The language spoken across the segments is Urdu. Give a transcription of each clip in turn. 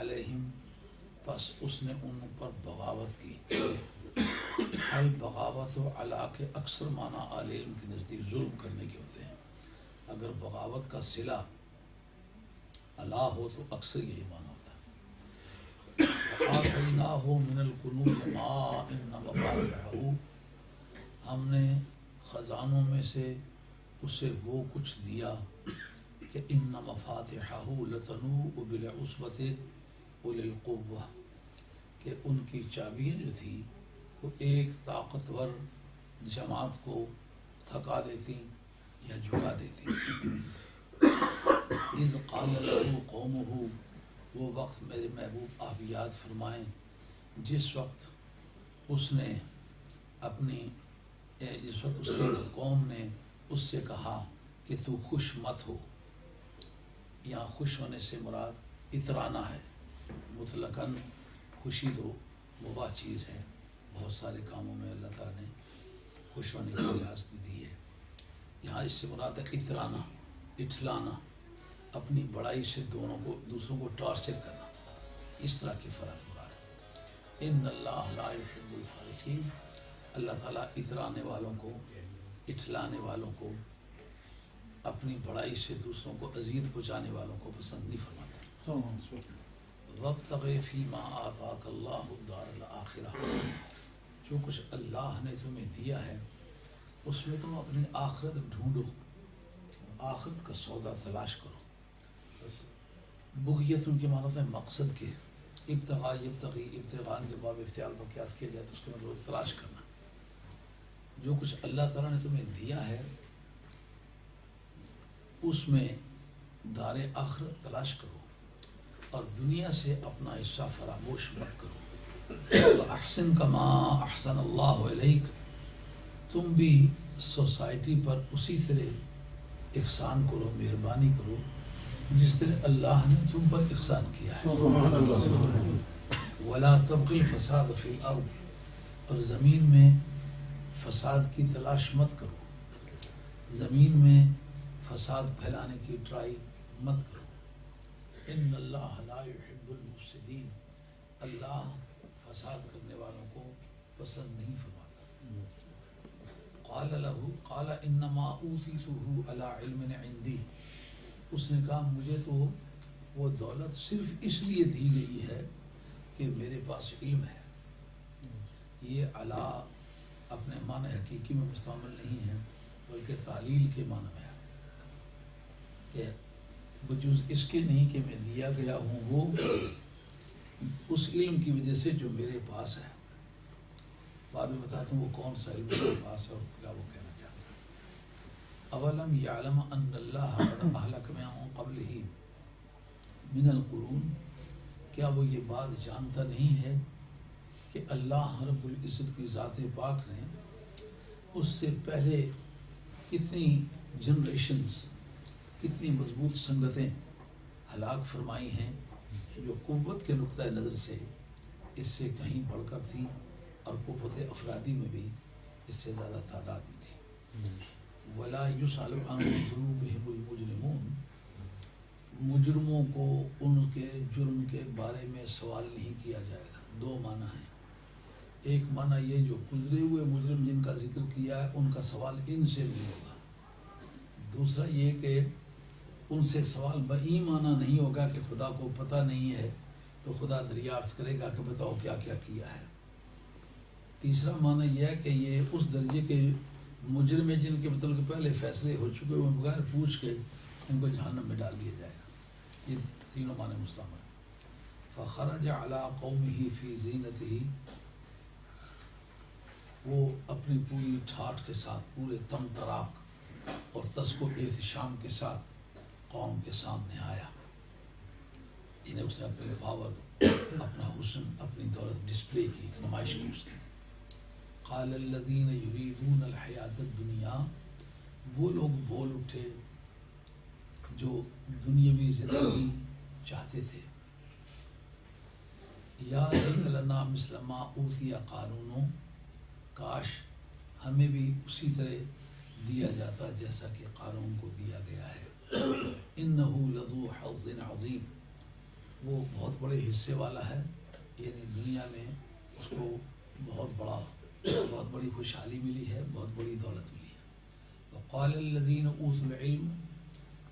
علیہم پس اس نے ان پر بغاوت کی. البغاوت و علا کے اکثر معنی اہل علم کے نزدیک ظلم کرنے کے ہوتے ہیں. اگر بغاوت کا صلہ علا ہو تو اکثر یہی معنی ہوتا ہے. وآتیناہ من الکنوز ما ان مفاتحہ، ہم نے خزانوں میں سے اسے وہ کچھ دیا کہ ان مفاتحہ لتنوء بالعصبۃ اولی القوہ، کہ ان کی چابیاں جو تھی وہ ایک طاقتور جماعت کو تھکا دیتی یا جھکا دیتی. اذ قال له قومہ، وہ وقت میرے محبوب آپ یاد فرمائیں جس وقت اس نے جس وقت اس کی قوم نے اس سے کہا کہ تو خوش مت ہو. یہاں خوش ہونے سے مراد اترانا ہے. مطلقاً خوشی تو مباح چیز ہے، بہت سارے کاموں میں اللہ تعالیٰ نے خوش ہونے کی اجازت بھی دی ہے. یہاں اس سے مراد ہے اترانا، اٹھلانا، اپنی بڑائی سے دوسروں کو ٹارچر کرنا، اس طرح کی فرات مراد ہے. ان اللہ لا يحب الفرحین، اللہ تعالیٰ اترانے والوں کو، اٹھلانے والوں کو، اپنی بڑائی سے دوسروں کو اذیت پہنچانے والوں کو پسند نہیں فرماتا. وابتغ فیما آتاک اللہ الدار الآخرہ، جو کچھ اللہ نے تمہیں دیا ہے اس میں تم اپنی آخرت ڈھونڈو، آخرت کا سودا تلاش کرو. بغیت ان کے معنی ہے مقصد کے. ابتغاء یبتغی، ابتغاء کے باب افتعال پر قیاس کیا جائے تو اس کے مطلب تلاش کرنا. جو کچھ اللہ تعالیٰ نے تمہیں دیا ہے اس میں دار آخرت تلاش کرو اور دنیا سے اپنا حصہ فراموش مت کرو. احسن کما احسن اللہ علیک، تم بھی سوسائٹی پر اسی طرح احسان کرو، مہربانی کرو جس طرح اللہ نے تم پر احسان کیا ہے. ولا تبغی الفساد فی الارض، اور زمین میں فساد کی تلاش مت کرو، زمین میں فساد پھیلانے کی ٹرائی مت کرو. ان اللہ لا يحب المفسدین، اللہ فساد کرنے والوں کو پسند نہیں فرماتا. قال انما اوتیتہ علی علم عندی، اس نے کہا مجھے تو وہ دولت صرف اس لیے دی گئی ہے کہ میرے پاس علم ہے. یہ علا اپنے معنی حقیقی میں مستعمل نہیں ہے بلکہ تعلیل کے معنی میں ہے کہ بجز اس کے نہیں کہ میں دیا گیا ہوں، وہ اس علم کی وجہ سے جو میرے پاس ہے. بعد میں بتاتا ہوں وہ کون سا علم میرے پاس ہے اور کیا وہ کہنا چاہتا ہے. اولم یعلم ان اللہ قد اہلک من قبلہ من القرون، کیا وہ یہ بات جانتا نہیں ہے کہ اللہ رب العزت کی ذات پاک نے اس سے پہلے کتنی جنریشنز، کتنی مضبوط سنگتیں ہلاک فرمائی ہیں جو قوت کے نقطۂ نظر سے اس سے کہیں بڑھ کر تھیں اور قوت افرادی میں بھی اس سے زیادہ تعداد میں تھی. ولا یسأل عن ذنوبہم المجرمون، مجرموں کو ان کے جرم کے بارے میں سوال نہیں کیا جائے گا. دو معنی ہیں. ایک معنی یہ جو گزرے ہوئے مجرم جن کا ذکر کیا ہے ان کا سوال ان سے نہیں ہوگا. دوسرا یہ کہ ان سے سوال بایمانہ نہیں ہوگا کہ خدا کو پتہ نہیں ہے تو خدا دریافت کرے گا کہ بتاؤ کیا کیا کیا ہے. تیسرا معنی یہ ہے کہ یہ اس درجے کے مجرم ہیں جن کے مطلب پہلے فیصلے ہو چکے ہوئے بغیر پوچھ کے ان کو جہنم میں ڈال دیا جائے گا. یہ تینوں معنی مستعمل. فخرج علی قومہ فی زینتہ، وہ اپنی پوری ٹھاٹھ کے ساتھ، پورے تم تراک اور تسک و احتشام کے ساتھ قوم کے سامنے آیا. انہیں اس نے اپنی پاور، اپنا حسن، اپنی دولت ڈسپلے کی، نمائش کی اس کی. قال الذین یریدون الحیات الدنیا، وہ لوگ بول اٹھے جو دنیاوی زندگی چاہتے تھے. یا لیت لنا مثل ما اوتی قارون، کاش ہمیں بھی اسی طرح دیا جاتا جیسا کہ قارون کو دیا گیا ہے. انہ لذو حظ عظیم، وہ بہت بڑے حصے والا ہے، یعنی دنیا میں اس کو بہت بڑی خوشحالی ملی ہے، بہت بڑی دولت ملی ہے۔ وقال الذین اوتوا العلم،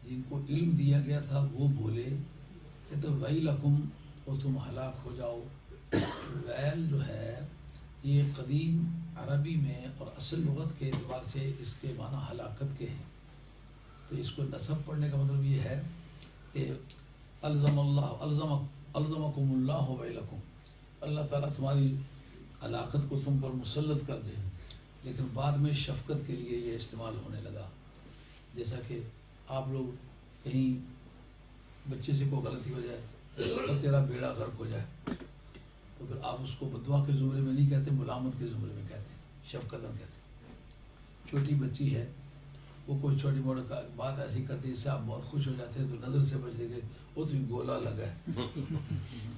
جن کو علم دیا گیا تھا وہ بولے کہ تو ویلکم، اور تم ہلاک ہو جاؤ۔ ویل جو ہے یہ قدیم عربی میں اور اصل لغت کے اعتبار سے اس کے معنی ہلاکت کے ہیں، تو اس کو نسب پڑھنے کا مطلب یہ ہے کہ الزمکم اللہ ویلکم، اللہ تعالیٰ تمہاری ہلاکت کو تم پر مسلط کر دے، لیکن بعد میں شفقت کے لیے یہ استعمال ہونے لگا۔ جیسا کہ آپ لوگ کہیں بچے سے کوئی غلطی ہو جائے اور تیرا بیڑا غرق ہو جائے تو پھر آپ اس کو بدعا کے زمرے میں نہیں کہتے، ملامت کے زمرے میں کہتے ہیں، شفقتاً کہتے ہیں۔ چھوٹی بچی ہے، وہ کوئی چھوٹی موٹی بات ایسی کرتی ہے جس سے آپ بہت خوش ہو جاتے ہیں، تو نظر سے بچنے کے وہ تو گولا لگا ہے،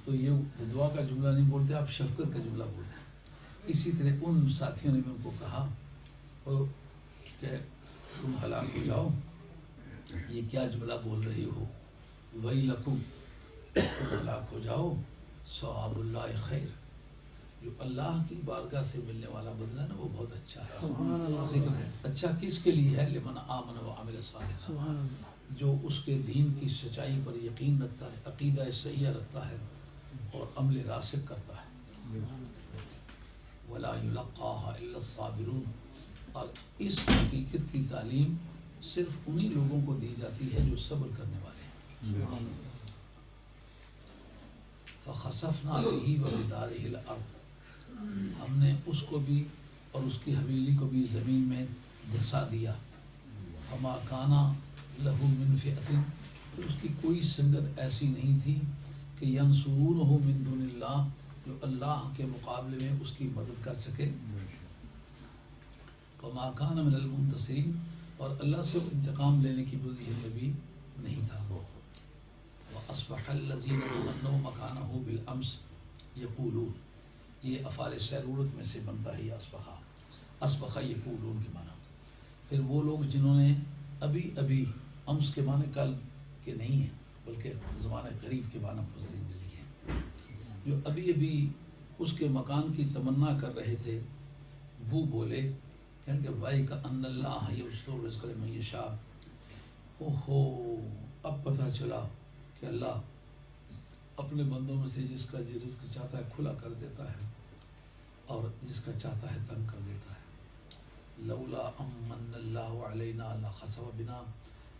تو یہ دعا کا جملہ نہیں بولتے، آپ شفقت کا جملہ بولتے ہیں۔ اسی طرح ان ساتھیوں نے بھی ان کو کہا کہ تم ہلاک ہو جاؤ، یہ کیا جملہ بول رہی ہو، ویلکم، تم ہلاک ہو جاؤ، ثواب اللہ خیر، جو اللہ کی بارگاہ سے ملنے والا بدلہ نا وہ بہت اچھا ہے، لیکن اچھا کس کے لیے ہے؟ لمن آمن و عمل صالحا، جو اس کے دین کی سچائی پر یقین رکھتا ہے، عقیدہ صحیح رکھتا ہے اور عمل راسخ کرتا ہے۔ ولا یلقاها الا الصابرون، اور اس حقیقت کی تعلیم صرف انہی لوگوں کو دی جاتی ہے جو صبر کرنے والے ہیں۔ فخسفنا به وبداره الارض، ہم نے اس کو بھی اور اس کی حویلی کو بھی زمین میں دھسا دیا۔ فما کان لہ من فئۃ، پھر اس کی کوئی سنگت ایسی نہیں تھی کہ ینصرونہ من دون اللہ، جو اللہ کے مقابلے میں اس کی مدد کر سکے۔ وما کان من المنتصرین، اور اللہ سے انتقام لینے کی پوزیشن میں بھی نہیں تھا۔ وَأَصْبَحَ الَّذِينَ تَمَنَّوْا مَكَانَهُ بِالْأَمْسِ يَقُولُونَ، یہ افعال سیرورت میں سے بنتا ہے، یہ اصبح یقولون کے معنی۔ پھر وہ لوگ جنہوں نے ابھی امس کے معنی کل کے نہیں ہیں بلکہ زمانہ قریب کے معنی مفسرین نے لکھے ہیں، جو ابھی اس کے مکان کی تمنا کر رہے تھے، وہ بولے کہ بھائی کا ان اللہ یبسط الرزق لمن یشاء، اوہو اب پتہ چلا کہ اللہ اپنے بندوں میں سے جس کا رزق چاہتا ہے کھلا کر دیتا ہے اور جس کا چاہتا ہے تنگ کر دیتا ہے۔ لولا امن اللہ علینا لخسف بنا،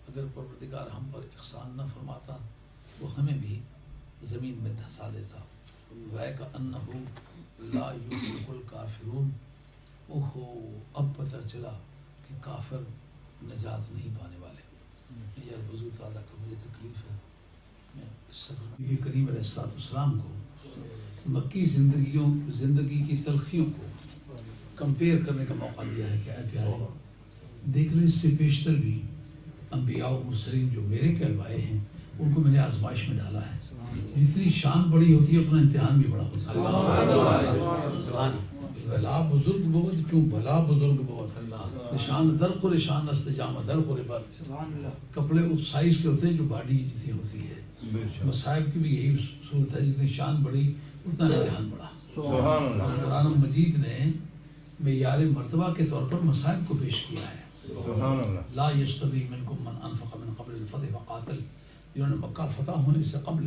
اگر پروردگار ہم پر احسان نہ فرماتا وہ ہمیں بھی زمین میں دھسا دیتا۔ وَكَأَنَّهُ لَا يُفْلِحُ الْكَافِرُونَ، اوہو اب پتہ چلا کہ کافر نجات نہیں پانے والے۔ یار وضو تازہ کا مجھے تکلیف ہے، میں اس سفر نبی کریم علیہ السلام کو مکی زندگی کی تلخیوں کو کمپیئر کرنے کا موقع دیا ہے کہ اے پیارے دیکھ لیں، اس سے بیشتر بھی انبیاء و مرسلین جو میرے کہلوائے ہیں ان کو میں نے آزمائش میں ڈالا ہے۔ جتنی شان بڑی ہوتی ہے اتنا امتحان بھی بڑا ہوتا ہے۔ بلا بزرگ بہت کیوں بلا بزرگ بہت، شان در خور شان است جامہ در خور بر، کپڑے اس سائز کے ہوتے ہیں جو باڈی جتنی ہوتی ہے۔ مصائب کی بھی یہی صورت ہے، جتنی شان بڑی اتنا امتحان بڑا۔ قرآن مجید نے معیار مرتبہ کے طور پر مصائب کو پیش کیا ہے۔ لا یستوی منکم من انفق من قبل الفتح وقاتل، جنہوں نے مکہ فتح ہونے سے قبل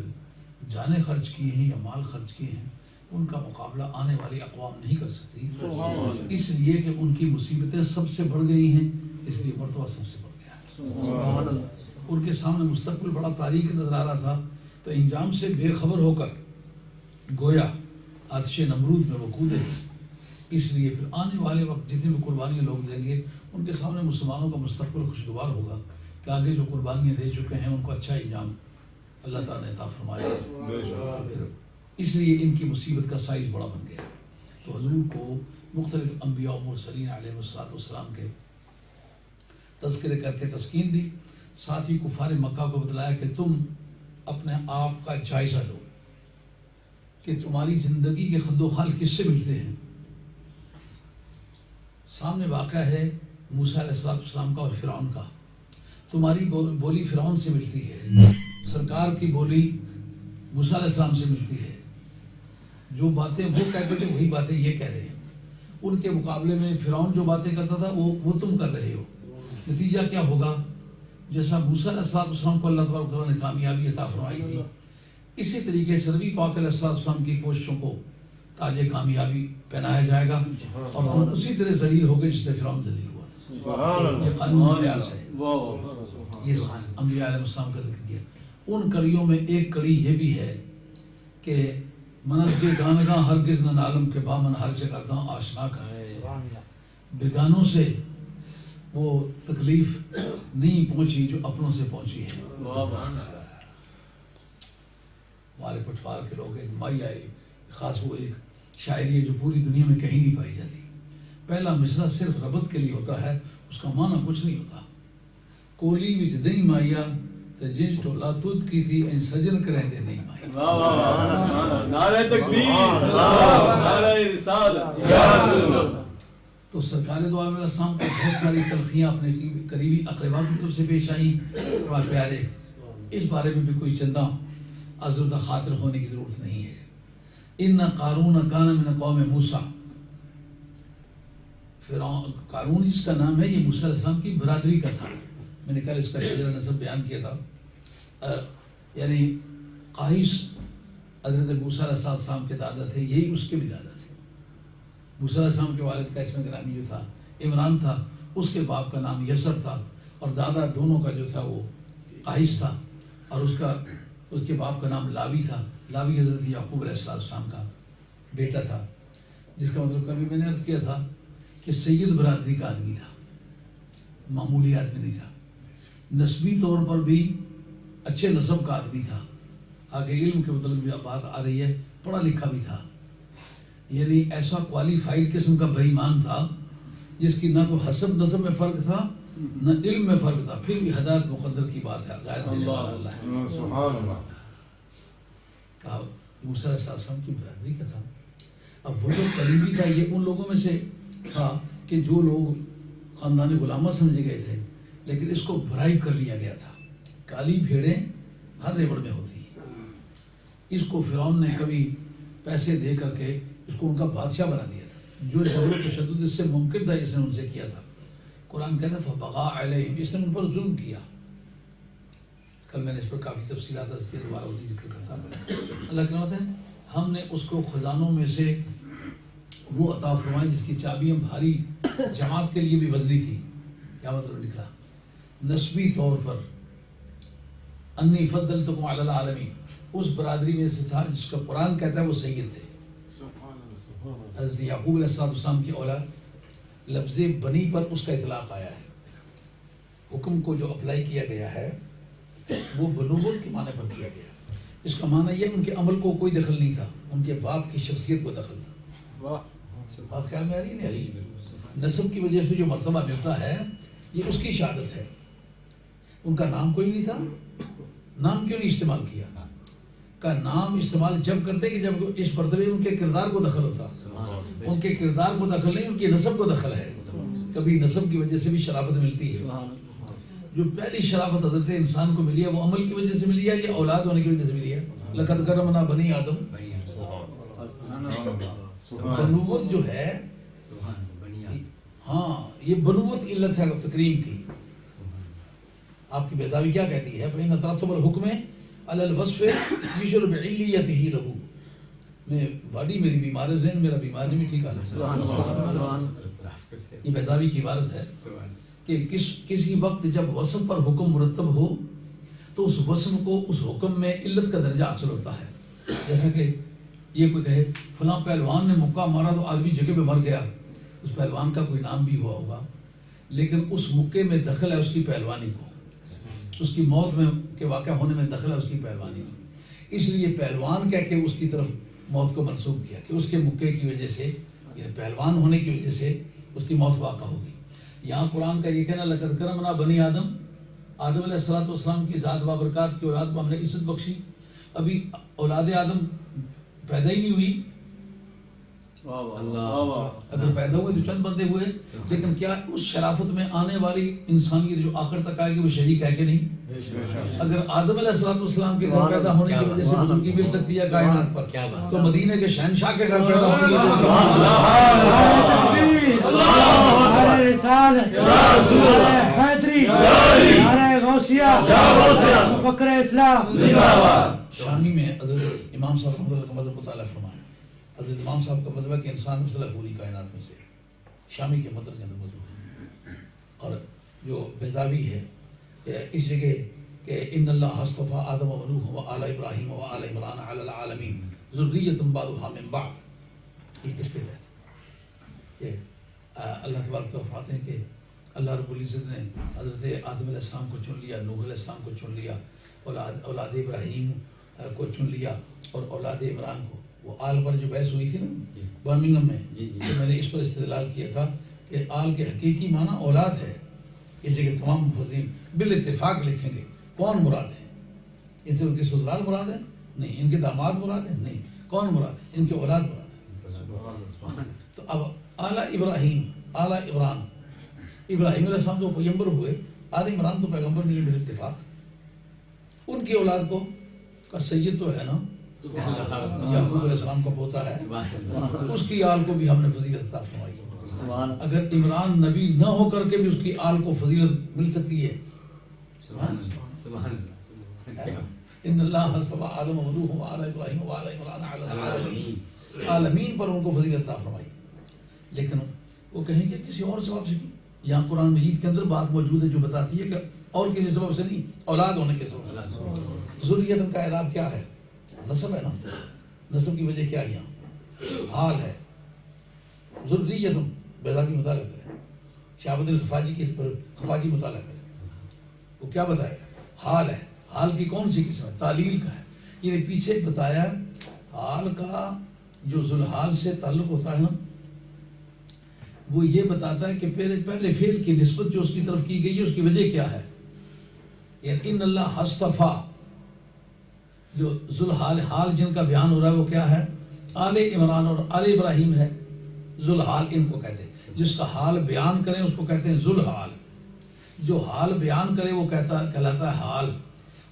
جانیں خرچ کیے ہیں یا مال خرچ کیے ہیں، ان کا مقابلہ آنے والی اقوام نہیں کر سکتی، اس لیے کہ ان کی مصیبتیں سب سے بڑھ گئی ہیں، اس لیے مرتبہ سب سے بڑھ گیا ہے۔ ان کے سامنے مستقبل بڑا تاریک نظر آ رہا تھا، تو انجام سے بے خبر ہو کر گویا آتش نمرود میں وہ کودے، اس لیے پھر آنے والے وقت جتنی بھی قربانیاں لوگ دیں گے ان کے سامنے مسلمانوں کا مستقبل خوشگوار ہوگا کہ آگے جو قربانیاں دے چکے ہیں ان کو اچھا انجام اللہ تعالیٰ نے عطا فرمایا، اس لیے ان کی مصیبت کا سائز بڑا بن گیا۔ تو حضور کو مختلف انبیاء و مرسلین علیہ السلام کے تذکرے کر کے تسکین دی، ساتھ ہی کفار مکہ کو بتلایا کہ تم اپنے آپ کا جائزہ لو کہ تمہاری زندگی کے خد و خال کس سے ملتے ہیں۔ سامنے واقعہ ہے موسیٰ علیہ السلام کا اور فرعون کا، تمہاری بولی فرعون سے ملتی ہے، سرکار کی بولی موسیٰ علیہ السلام سے ملتی ہے. جو باتیں وہ کہتے تھے وہی باتیں یہ کہہ رہے ہیں. ان کے مقابلے میں فرعون جو باتیں کرتا تھا وہ تم کر رہے ہو. نتیجہ کیا ہوگا؟ جیسا موسیٰ علیہ السلام کو اللہ تبارک و تعالیٰ نے کامیابی عطا فرمائی تھی، اسی طریقے سے نبی پاک علیہ السلام کی کوششوں کو تاج کامیابی پہنایا جائے گا، اور ہم اسی طرح ذلیل ہو گئے جس طرح فرعون ذلیل ہوا تھا. یہ قانون قیاس ہے. یہ انبیاء علیہ السلام کا ذکر کیا. ان کڑیوں میں ایک کڑی یہ بھی ہے کہ منت کے گانگاں ہرگز نہ عالم کے بامن ہر جگہ آشنا کا ہے. بیگانوں سے وہ تکلیف نہیں پہنچی جو اپنوں سے پہنچی ہے. ہمارے پٹوار کے لوگ ایک مائی آئے خاص، وہ ایک شاعری ہے جو پوری دنیا میں کہیں نہیں پائی جاتی. پہلا مصرع صرف ربط کے لیے ہوتا ہے، اس کا معنی کچھ نہیں ہوتا. کولی وچ دئی مائیا تے جن ٹولا تد کی تھی این سجن کریں دے نہیں مائی. نعرہ تکبیر، نعرہ رسالت یا رسول اللہ. تو سرکار دو عالم علیہ السلام کو بہت ساری تلخیاں اپنے قریبی اقربا کی طرف سے پیش آئیں. اور پیارے، اس بارے میں بھی کوئی چندہ عذر خاطر ہونے کی ضرورت نہیں ہے. ان قارون کان من قوم موسیٰ، قارون جس کا نام ہے یہ موسیٰ علیہ السلام کی برادری کا تھا. میں نے کل اس کا شجرہ نسب بیان کیا تھا. یعنی قاہش حضرت موسیٰ علیہ السلام کے دادا تھے، یہی اس کے بھی دادا تھے. موسیٰ علیہ السلام کے والد کا اسم گرامی جو تھا عمران تھا، اس کے باپ کا نام یسر تھا، اور دادا دونوں کا جو تھا وہ قاہش تھا، اور اس کے باپ کا نام لاوی تھا. لاوی حضرت یعقوب علیہ السلام کا بیٹا تھا، جس کا مطلب کبھی میں نے عرض کیا تھا کہ سید برادری کا آدمی تھا، معمولی آدمی نہیں تھا. نسبی طور پر بھی اچھے نسب کا آدمی تھا. آگے علم کے مطلب بھی بات آ رہی ہے، پڑھا لکھا بھی تھا. یعنی ایسا کوالیفائڈ قسم کا بے ایمان تھا جس کی نہ کوئی حسب نسب میں فرق تھا نہ علم میں فرق تھا، پھر بھی ہدایت مقدر کی بات ہے. ہدایت دینے والا اللہ ہے. سبحان اللہ. کہا موسیٰ علیہ السلام کی برادری کا تھا. اب وہ جو قریبی تھا یہ ان لوگوں میں سے تھا کہ جو لوگ خاندان غلامہ سمجھے گئے تھے، لیکن اس کو برائب کر لیا گیا تھا. کالی بھیڑیں ہر ریوڑ میں ہوتی. اس کو فرعون نے کبھی پیسے دے کر کے اس کو ان کا بادشاہ بنا دیا تھا. جو جبر و تشدد اس سے ممکن تھا اس نے ان سے کیا تھا. قرآن کہتا ہے فبغى علیہم، اس نے ان پر ظلم کیا. کل میں نے اس پر کافی تفصیلات اس کے دوبارہ وہی ذکر کرتا ہوں. اللہ کی نعمت ہے ہم نے اس کو خزانوں میں سے وہ عطا فرمائی جس کی چابیاں بھاری جماعت کے لیے بھی وزنی تھی. کیا مطلب نکلا؟ نسبی طور پر انی فضلتکم علی العالمین، اس برادری میں سے تھا جس کا قرآن کہتا ہے وہ سید تھے. حضرت یعقوب علیہ السلام کی اولاد، لفظ بنی پر اس کا اطلاق آیا ہے. حکم کو جو اپلائی کیا گیا ہے وہ بنوت کے معنی پر کیا گیا. اس کا معنی یہ ان کے عمل کو کوئی دخل نہیں تھا، ان کے باپ کی شخصیت کو دخل تھا. بات خیال میں آ رہی نہیں؟ نسب کی وجہ سے جو مرتبہ ملتا ہے یہ اس کی شہادت ہے. ان کا نام کوئی نہیں تھا. نام کیوں نہیں استعمال کیا؟ کا نام استعمال جب کرتے کہ جب اس مرتبے ان کے کردار کو دخل ہوتا. ان کے کردار کو دخل نہیں، ان کی نسب کو دخل ہے. کبھی نسب کی وجہ سے بھی شرافت ملتی ہے. جو پہلی شرافت حضرت انسان کو ملی ہے وہ عمل کی وجہ سے ملی ہے یا اولاد ہونے کی وجہ سے ملی ہے؟ لقد کرمنا بنی آدم. بنوت جو ہے، ہاں یہ بنوت علت ہے تکریم کی. آپ کی بیضاوی کیا کہتی ہے؟ فإن ترتب الحکم علی الوصف یشر بعلیتہ لہ. میں باڈی میری بیمار ہے، ذہن میرا بیمار نہیں، ٹھیک ہے. یہ بیضاوی کی عبارت ہے کہ کسی وقت جب وصف پر حکم مرتب ہو تو اس وصف کو اس حکم میں علت کا درجہ حاصل ہوتا ہے. جیسا کہ یہ کوئی کہے فلاں پہلوان نے مکہ مارا تو آدمی جگہ پہ مر گیا، اس پہلوان کا کوئی نام بھی ہوا ہوگا لیکن اس مکے میں دخل ہے اس کی پہلوانی کو، اس کی موت میں کے واقع ہونے میں دخل ہے اس کی پہلوانی کو. اس لیے پہلوان کہہ کے اس کی طرف موت کو منسوب کیا کہ اس کے مکے کی وجہ سے، یعنی پہلوان ہونے کی وجہ سے اس کی موت واقع ہو گئی. یہاں قرآن کا یہ کہنا لقد کرمنا بنی آدم، آدم علیہ السلام کی ذات بابرکات کی اولاد کو ہم نے عزت بخشی. ابھی اولاد آدم پیدا ہی نہیں ہوئی، اگر پیدا ہوئے تو چند بندے ہوئے، لیکن کیا اس شرافت میں آنے والی انسانیت جو آخر تک آئے گی وہ شریک ہے کہ نہیں؟ اگر آدم علیہ السلام کے گھر پیدا ہونے کی وجہ سے بزرگی مل سکتی ہے کائنات پر، تو مدینے کے شہنشاہ کے گھر پیدا ہونے کی وجہ سے شامی میں حضرت امام صاحب کا مذہب مطالعہ فرمایا. حضرت امام صاحب کا مذہب ہے کہ انسان مسئلہ پوری کائنات میں سے شامی کے مطلب کے اندر موجود ہے. اور جو بیضاوی ہے اس جگہ کہ ان اللہ اصطفیٰ آدم و نوح و آل ابراہیم و آل عمران علی العالمین ذریۃ بعضھا من بعض، اس پہ کہ اللہ تبارک و تعالیٰ فرماتے ہیں کہ اللہ رب العزت نے حضرت آدم علیہ السلام کو چن لیا، نوح علیہ السلام کو چن لیا، اولاد ابراہیم کو چن لیا، اور اولاد عمران کو. وہ آل پر جو بحث ہوئی تھی نا برمنگھم میں، تو میں نے اس پر استدلال کیا تھا کہ آل کے حقیقی معنی اولاد ہے. اس جگہ تمام مفسرین بالاتفاق لکھیں گے کون مراد ہے. ان سے ان کے سسرال مراد ہے؟ نہیں. ان کے داماد مراد ہے؟ نہیں. کون مراد ہے؟ ان کے اولاد مراد ہے. تو اب اعلیٰ ابراہیم، اعلیٰ عمران، ابراہیم علیہ السلام تو پیغمبر ہوئے، آل عمران تو پیغمبر نہیں ہے بالاتفاق. ان کی اولاد کو کا سید تو ہے نا یعقوب علیہ السلام کا پوتا ہے، اس کی آل کو بھی ہم نے فضیلت عطا فرمائی. اگر عمران نبی نہ ہو کر کے بھی اس کی آل کو فضیلت مل سکتی ہے. ان اللہ اصطفیٰ آدم و نوح و آل ابراہیم و آل عمران علی العالمین، عالمین پر ان کو فضیلت عطا فرمائی. لیکن وہ کہیں گے کسی اور سبب سے. یہاں قرآن مجید کے اندر بات موجود ہے جو بتاتی ہے کہ اور کسی سبب سے نہیں، اولاد ہونے کے سبب سے. ذریت کا اعراب کیا ہے؟ نسب ہے نا. نسب کی وجہ کیا ہے؟ یہاں حال ہے. ذریت بیضاوی مطالعہ کریں، شہاب الدین خفاجی کے پر خفاجی مطالعہ کریں، وہ کیا بتائے گا؟ حال ہے. حال کی کون سی قسم ہے؟ تعلیل کا ہے. یہ پیچھے بتایا حال کا جو ذوالحال سے تعلق ہوتا ہے نا، وہ یہ بتاتا ہے کہ پہلے فعل کی نسبت جو اس کی طرف کی گئی ہے اس کی وجہ کیا ہے. یعنی ان اللہ اصطفیٰ، جو ذوالحال حال جن کا بیان ہو رہا ہے وہ کیا ہے؟ آل عمران اور آل ابراہیم ہے. ذوالحال ان کو کہتے ہیں. جس کا حال بیان کریں اس کو کہتے ہیں ذوالحال. جو حال بیان کرے وہ کہلاتا ہے حال.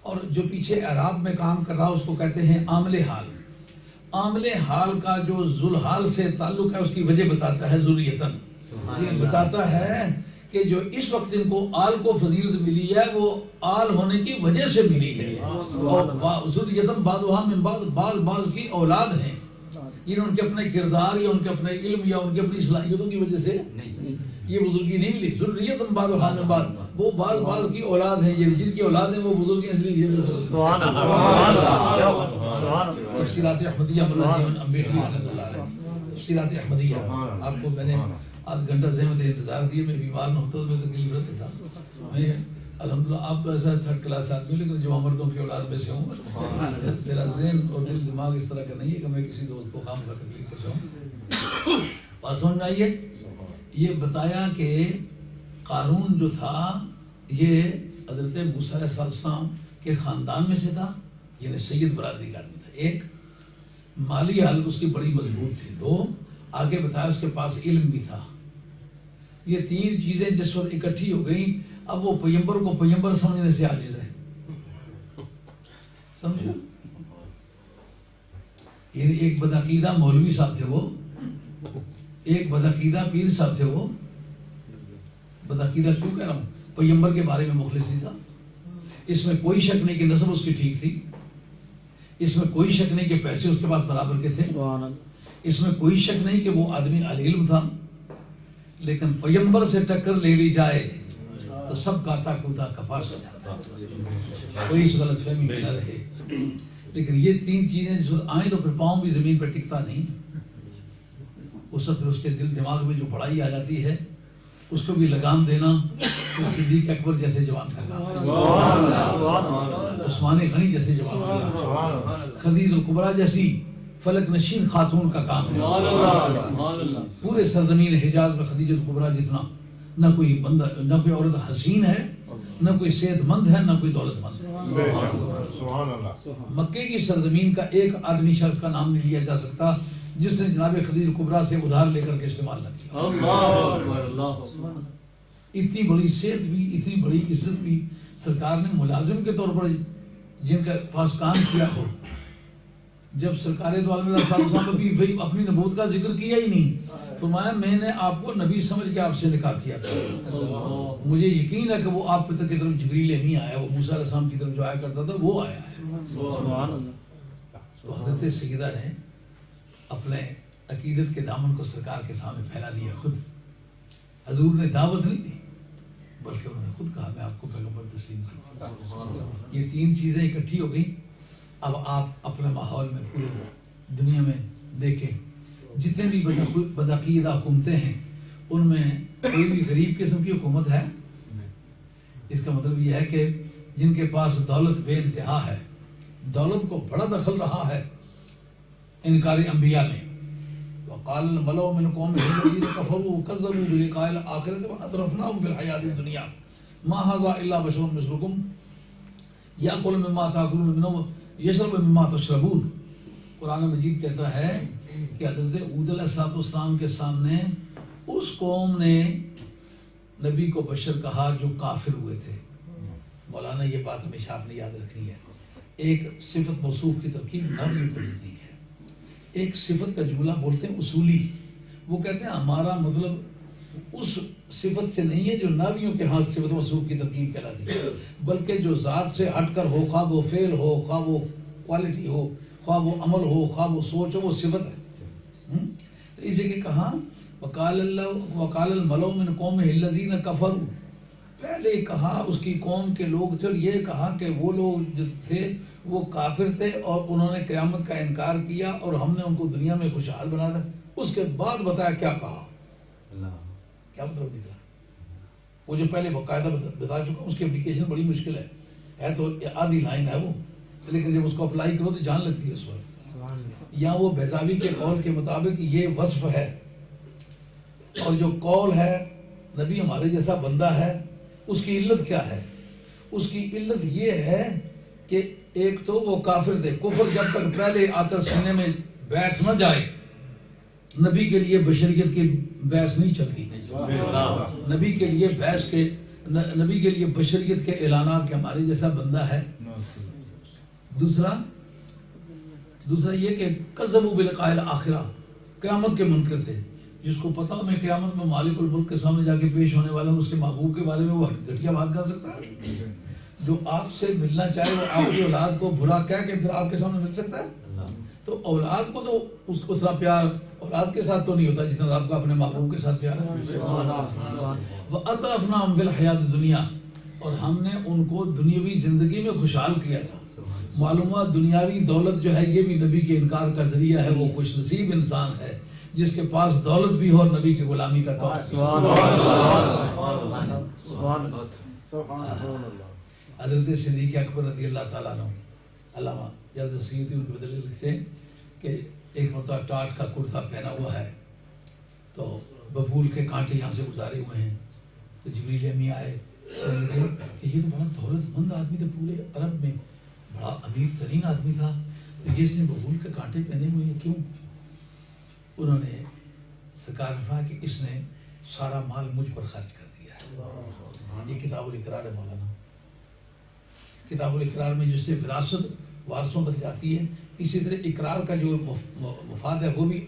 اور جو پیچھے اعراب میں کام کر رہا اس کو کہتے ہیں عامل حال. عامل حال کا جو ذوالحال سے تعلق ہے اس کی وجہ بتاتا ہے ذریتن. یہ بتاتا ہے کہ جو اس وقت ان کو آل کو فضیلت ملی ہے وہ آل ہونے کی وجہ سے ملی ہے. اور ذریتن بعضھا من بعض، بعض کی اولاد ہیں. یہ ان کے اپنے کردار یا ان کے اپنے علم یا ان کے اپنی صلاحیتوں کی وجہ سے یہ بزرگی نہیں ملی. ذریۃ بعضھا من بعض، وہ بعض کی اولاد ہیں. یہ جن کی اولاد ہیں وہ بزرگ ہیں، اس لیے سبحان اللہ. تفسیرات احمدیہ رحمۃ اللہ علیہ، تفسیرات احمدیہ. آپ کو میں نے آدھ گھنٹہ زحمت انتظار دیے، میں بیمار نہ ہوتا تو میں تکلیف رہتا تھا. میں الحمدللہ آپ تو ایسا تھرڈ کلاس آدمی ہوں، لیکن جو مردوں کی اولاد میں سے ہوں. میرا ذہن اور دل دماغ اس طرح کا نہیں ہے کہ میں کسی دوست کو خام کا تکلیف پہنچاؤں. بات سمجھ میں آئیے. یہ بتایا کہ قارون جو تھا یہ حضرت موسیٰ علیہ السلام کے خاندان میں سے تھا، یعنی سید برادری کا آدمی تھا. ایک، مالی حالت اس کی بڑی مضبوط تھی. دو، آگے بتایا اس کے پاس علم بھی تھا. یہ تین چیزیں جس وقت اکٹھی ہو گئیں اب وہ پیغمبر کو پیغمبر سمجھنے سے عاجز ہے. سمجھو، یعنی ایک بدعقیدہ مولوی صاحب تھے، وہ ایک بدعقیدہ پیر صاحب تھے. وہ بدعقیدہ کیوں کہہ رہا ہوں؟ پیغمبر کے بارے میں مخلص ہی تھا. اس میں کوئی شک نہیں کہ نسب اس کی ٹھیک تھی. اس میں کوئی شک نہیں کہ پیسے اس کے پاس برابر کے تھے. اس میں کوئی شک نہیں کہ وہ آدمی علم تھا. لیکن پیغمبر سے ٹکر لے لی جائے تو سب کاتا کوتا کپاس ہو جاتا، کوئی اس غلط فہمی میں نہ رہے. لیکن یہ تین چیزیں جس وقت آئیں تو پھر پاؤں بھی زمین پہ ٹکتا نہیں. اس وقت اس کے دل دماغ میں جو بڑائی آ جاتی ہے اس کو بھی لگام دینا تو صدیق اکبر جیسے جوان کا کام، عثمان غنی جیسے جوان کا کام، خدیجہ الکبریٰ جیسی فلک نشین خاتون کا کام ہے. پورے سرزمین حجاز میں خدیجہ الکبریٰ جتنا نہ کوئی بندہ، نہ کوئی عورت حسین ہے، نہ کوئی صحت مند ہے، نہ کوئی دولت مند ہے. مکے کی سرزمین کا ایک آدمی شخص کا نام نہیں لیا جا سکتا جس نے جناب خدیجہ کبریٰ سے ادھار لے کر کے استعمال نہ کیا. اللہ اکبر اللہ اکبر. اتنی بڑی صحت بھی، اتنی بڑی عزت بھی سرکار نے ملازم کے طور پر جن کے پاس کام کیا ہو. جب سرکار دو عالم وہی اپنی نبوت کا ذکر کیا ہی نہیں، فرمایا میں نے آپ کو نبی سمجھ کے آپ سے نکاح کیا تھا. مجھے یقین ہے کہ وہ آپ کی طرف جبریل نہیں آیا، وہ موسیٰ علیہ السلام کی طرف جو آیا کرتا تھا وہ آیا ہے. تو حضرت سیدہ نے اپنے عقیدت کے دامن کو سرکار کے سامنے پھیلا دیا. خود حضور نے دعوت نہیں دی بلکہ انہوں نے خود کہا میں آپ کو پیغمبر تسلیم کرتا ہوں. یہ تین چیزیں اکٹھی ہو گئی. اب آپ اپنے ماحول میں پورے دنیا میں دیکھیں جتنے بھی بدعقیدہ حکومتیں ہیں ان میں کوئی بھی غریب قسم کی حکومت ہے؟ اس کا مطلب یہ ہے کہ جن کے پاس دولت بے انتہا ہے، دولت کو بڑا دخل رہا ہے انکار انبیاء میں. وقال الملأ من قومه الذين كفروا وكذبوا بلقاء الآخرة وأترفناهم في الحياة الدنيا ما هذا إلا بشر مثلكم يأكل مما تأكلون منه ويشرب مما تشربون. قرآن مجید کہتا ہے کہ حضرت ہود علیہ السلام کے سامنے اس قوم نے نبی کو بشر کہا جو کافر ہوئے تھے. مولانا یہ بات ہمیشہ آپ نے یاد رکھنی ہے. ایک صفت موصوف کی ترکیب نحویوں کے نزدیک ہے. ایک صفت کا جملہ بولتے ہیں اصولی، وہ کہتے ہیں ہمارا مطلب اس صفت سے نہیں ہے جو نحویوں کے ہاتھ صفت موصوف کی ترکیب کہلاتی ہے، بلکہ جو ذات سے ہٹ کر ہو، خواہ وہ فعل ہو، خواہ وہ کوالٹی ہو، خواہ وہ عمل ہو، خواہ وہ سوچ ہو، وہ صفت ہے. تو اس جگہ کہا وقال الملأ من قومه الذين كفروا، پہلے کہا اس کی قوم کے لوگ تھے اور یہ کہا کہ وہ لوگ جو تھے وہ کافر تھے اور انہوں نے قیامت کا انکار کیا اور ہم نے ان کو دنیا میں خوشحال بنا دیا. اس کے بعد بتایا کیا کہا، کیا مطلب نکلا. وہ جو پہلے باقاعدہ بتا چکا اس کی اپلیکیشن بڑی مشکل ہے تو آدھی لائن ہے وہ، لیکن جب اس کو اپلائی کرو تو جان لگتی ہے اس وقت. یا وہ بیضاوی کے قول کے مطابق یہ وصف ہے، اور جو قول ہے نبی ہمارے جیسا بندہ ہے اس کی علت کیا ہے؟ اس کی علت یہ ہے کہ ایک تو وہ کافر تھے، کفر جب تک پہلے آ کر سینے میں بیٹھ نہ جائے نبی کے لیے بشریت کی بحث نہیں چلتی. نبی کے لیے بحث کے نبی کے لیے بشریت کے اعلانات کے ہمارے جیسا بندہ ہے. دوسرا یہ کہ کذبوا بلقاء الآخرہ، قیامت کے منکر تھے. جس کو پتا میں قیامت میں مالک الملک کے سامنے جا کے پیش ہونے والا ہوں، اس کے محبوب کے بارے میں وہ گھٹیا بات کر سکتا ہے؟ جو آپ سے ملنا چاہے وہ آپ کی اولاد کو برا کہہ کے پھر آپ کے سامنے مل سکتا ہے؟ تو اولاد کو تو اتنا پیار اولاد کے ساتھ تو نہیں ہوتا جتنا آپ کا اپنے محبوب کے ساتھ پیار ہے. وَأَطْرَفْنَاهُمْ فِي الْحَيَاةِ الدُّنْيَا، اور ہم نے ان کو دنیاوی زندگی میں خوشحال کیا تھا. معلوم ہوا دنیاوی دولت جو ہے یہ بھی نبی کے انکار کا ذریعہ ہے. وہ خوش نصیب انسان ہے جس کے پاس دولت بھی ہو اور نبی کی غلامی کا توقع. حضرت صدیق اکبر رضی اللہ تعالیٰ عنہ، علامہ جلد سیدی ان کے بدلے لکھتے ہیں کہ ایک مرتبہ ٹاٹ کا کرتا پہنا ہوا ہے تو ببول کے کانٹے یہاں سے گزارے ہوئے ہیں. تو جبریل امی آئے کہ یہ تو بڑا دولت مند آدمی تھا، پورے عرب میں بڑا امیر ترین آدمی تھا، تو یہ اس نے ببول کے کانٹے پہنے ہوئے ہیں کیوں؟ انہوں نے سرکار نے کہا کہ اس نے سارا مال مجھ پر خرچ کر دیا ہے. یہ کتاب الاقرار ہے مولانا. کتاب الاقرار میں جس سے وراثت وارثوں تک جاتی ہے، اسی طرح اقرار کا جو مفاد ہے وہ بھی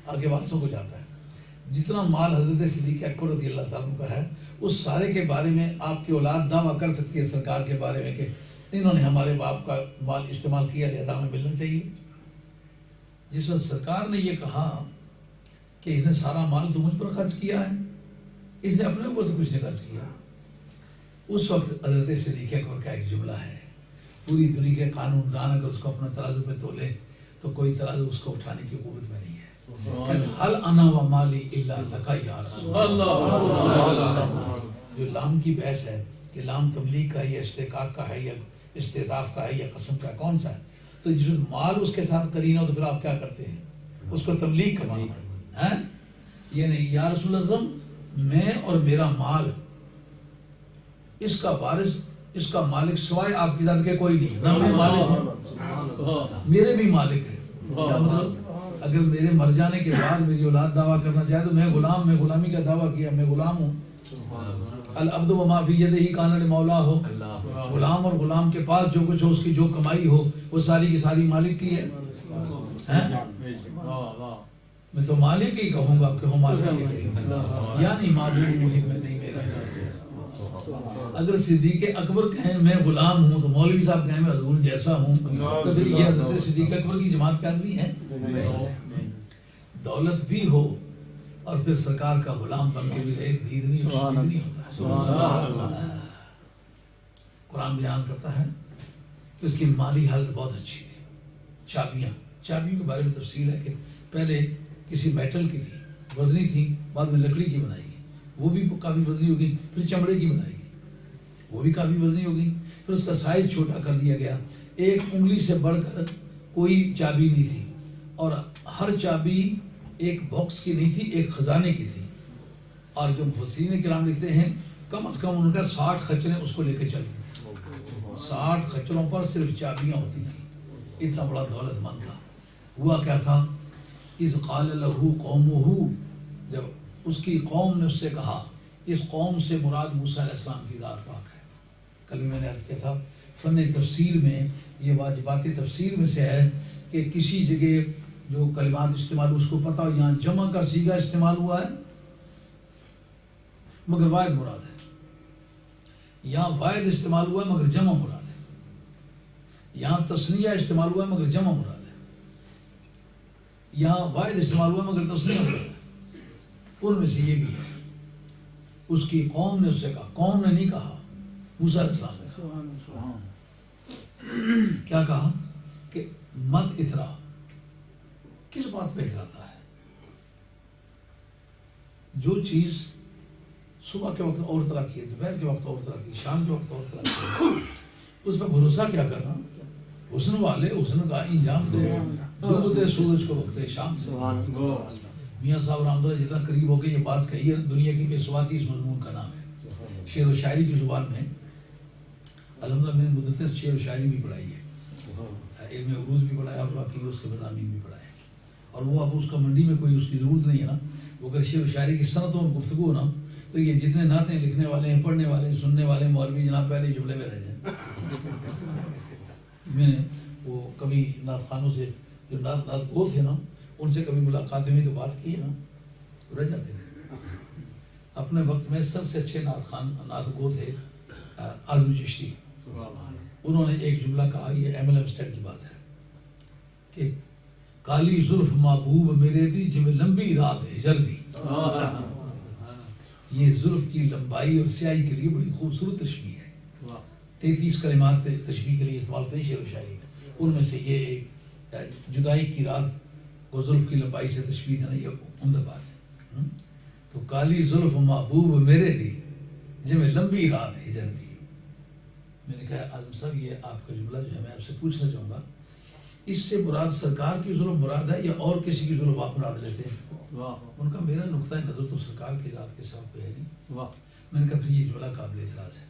آگے وارثوں کو جاتا ہے. جتنا مال حضرت صدیق اکبر رضی اللہ تعالیٰ عنہ کا ہے اس سارے کے بارے میں آپ کی اولاد دعویٰ کر سکتی ہے سرکار کے بارے میں کہ انہوں نے ہمارے باپ کا مال استعمال کیا، لہذا ہمیں ملنا چاہیے. جس وقت سرکار نے یہ کہا کہ اس نے سارا مال تو مجھ پر خرچ کیا ہے، اس نے اپنے اوپر تو کچھ نہیں خرچ کیا، اس وقت حضرت صدیق اکبر کا ایک جملہ ہے، پوری دنیا کے قانون دان اگر اس کو اپنا ترازو پہ تولے تو کوئی ترازو اس کو اٹھانے کی قوت میں نہیں ہے. حل انا و مالی الا لک یا رسول اللہ. جو لام کی بحث ہے کہ لام تملیغ کا ہے یا استحقاق کا ہے یا استعطاف کا ہے یا قسم کا، کون سا ہے؟ تو جس مال اس کے ساتھ قرینہ ہو تو پھر آپ کیا کرتے ہیں؟ اس کو تملیغ کا معنی ہے. یہ نہیں یا رسول اللہ میں اور میرا مال اس کا وارث اس کا مالک سوائے آپ کی ذات کے کوئی نہیں، نہ میں مالک ہوں، میرے بھی مالک ہے کیا مطلب؟ اگر میرے مر جانے کے بعد میری اولاد دعویٰ کرنا چاہے تو میں غلامی کا دعویٰ کیا، میں غلام ہوں. العبد وما فی یدہ کان لمولا ہو، غلام اور غلام کے پاس جو کچھ ہو، اس کی جو کمائی ہو، وہ ساری کی ساری مالک کی ہے. میں تو مالک ہی کہوں گا کہ ہو مالک ہی، یعنی معبود مہم میں نہیں میرا. اگر صدیق اکبر کہیں میں غلام ہوں تو مولوی صاحب کہیں میں حضور جیسا ہوں، تو پھر یہ حضرت صدیق اکبر کی جماعت کا آدمی ہے. دولت بھی ہو اور پھر سرکار کا غلام بن کے بھی رہے، دید نہیں ہوتا. قرآن بیان کرتا ہے کہ اس کی مالی حالت بہت اچھی تھی. چابیوں کے بارے میں تفصیل ہے کہ پہلے کسی میٹل کی تھی، وزنی تھی، بعد میں لکڑی کی بنائی گئی، وہ بھی کافی وزنی ہو گئی، پھر چمڑے کی بنائی گئی، وہ بھی کافی وزنی ہو گئی، پھر اس کا سائز چھوٹا کر دیا گیا. ایک انگلی سے بڑھ کر کوئی چابی نہیں تھی، اور ہر چابی ایک باکس کی نہیں تھی، ایک خزانے کی تھی. اور جو مفسرین کرام لکھتے ہیں کم از کم ان کا 60 خچریں اس کو لے کے چلتی تھی. 60 خچروں پر صرف چابیاں ہوتی تھیں. اتنا بڑا دولت مند تھا. ہوا کیا تھا، اذ قال له قومه، جب اس کی قوم نے اس سے کہا، اس قوم سے مراد موسیٰ علیہ السلام کی ذات پاک ہے. کل بھی میں نے عرض کیا تھا فن تفسیر میں یہ واجبات تفسیر میں سے ہے کہ کسی جگہ جو کلمات استعمال اس کو پتہ ہو، یہاں جمع کا صیغہ استعمال ہوا ہے مگر واحد مراد ہے، یہاں واحد استعمال ہوا ہے مگر جمع مراد ہے، یہاں تثنیہ استعمال ہوا ہے مگر جمع مراد ہے، یہاں واحد استعمال ہوا ہے مگر تثنیہ مراد ہے. ان میں سے یہ بھی ہے. اس کی قوم نے اس سے کہا، قوم نے نہیں کہا، موسیٰ علیہ السلام نے کیا کہا کہ مت اترا. کس بات پہ اتراتا ہے؟ جو چیز صبح کے وقت اور طرح کی ہے، دوپہر کے وقت اور طرح کی، شام کے وقت اور طرح کی، اس پہ بھروسہ کیا کرنا؟ حسن والے حسن کا انجام دے، ڈوبتے سورج کو وقت شام سے. میاں صاحب رحمۃ اللہ جتنا قریب ہو کے یہ بات کہی ہے، دنیا کی بے سواتی اس مضمون کا نام ہے. شعر و شاعری کی زبان میں الحمدللہ میں نے مدثر شعر و شاعری بھی پڑھائی ہے، علم عروض بھی پڑھایا، اور باقی اس کے مضامین بھی پڑھائے. اور وہ اب اس کا منڈی میں کوئی اس کی ضرورت نہیں ہے نا. وہ اگر شعر و شاعری کی صنعتوں اور گفتگو ہو نا تو یہ جتنے نعتیں لکھنے والے ہیں، پڑھنے والے، سننے والے مولوی جناب پہلے ہی جملے میں رہ جائیں. میں نے وہ کبھی نعت خانوں سے جو نعت گو تھے نا، ان سے کبھی ملاقات ہوئی تو بات کی ہے نا، رہ جاتے ہیں. اپنے وقت میں سب سے اچھے نعت گو تھے اعظم چشتی. انہوں نے ایک جملہ کہا، یہ ایم ایل ایمسٹیڈ کی بات ہے کہ کالی زلف محبوب میرے دی جب لمبی رات ہجر دی. یہ زلف کی لمبائی اور سیاہی کے لیے بڑی خوبصورت تشبیہ ہے. 33 کلمات تشبیہ کے لیے استعمال ہوتے ہیں شعر و شاعری میں. ان میں سے یہ ایک جدائی کی رات کو زلف کی لمبائی سے تشبیہ دینا یہ عمدہ بات ہے. تو کالی زلف محبوب میرے دی جب لمبی رات ہجر دی. میں نے کہا اعظم صاحب یہ آپ کا جملہ جو ہے میں آپ سے پوچھنا چاہوں گا، اس سے مراد سرکار کی ظلم مراد ہے یا اور کسی کی ظلم آپ مراد لیتے ہیں؟ ان کا میرا نقطۂ نظر تو سرکار کی ذات کے ساتھ پہ ہے نہیں. میں نے کہا پھر یہ جملہ قابل اعتراض ہے.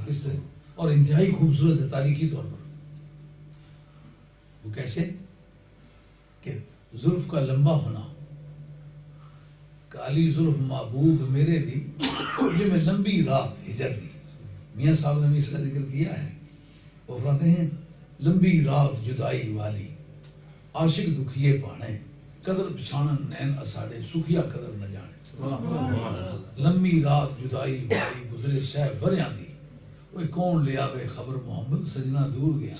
کس طرح؟ اور انتہائی خوبصورت ہے تاریخی طور پر. وہ کیسے کہ زلف کا لمبا ہونا، کالی زلف محبوب میرے دی یہ میں لمبی رات ہجر دی. میاں صاحب نے بھی اس کا ذکر کیا ہے. وہ فرماتے ہیں لمبی رات جدائی والی عاشق دکھیے پانے، قدر پچھانا نین اساڑے سکھیا قدر نہ جانے. لمبی رات جدائی والی گزرے سہ بریاں دی، وہ کون لے آوے خبر محمد سجنا دور گیا.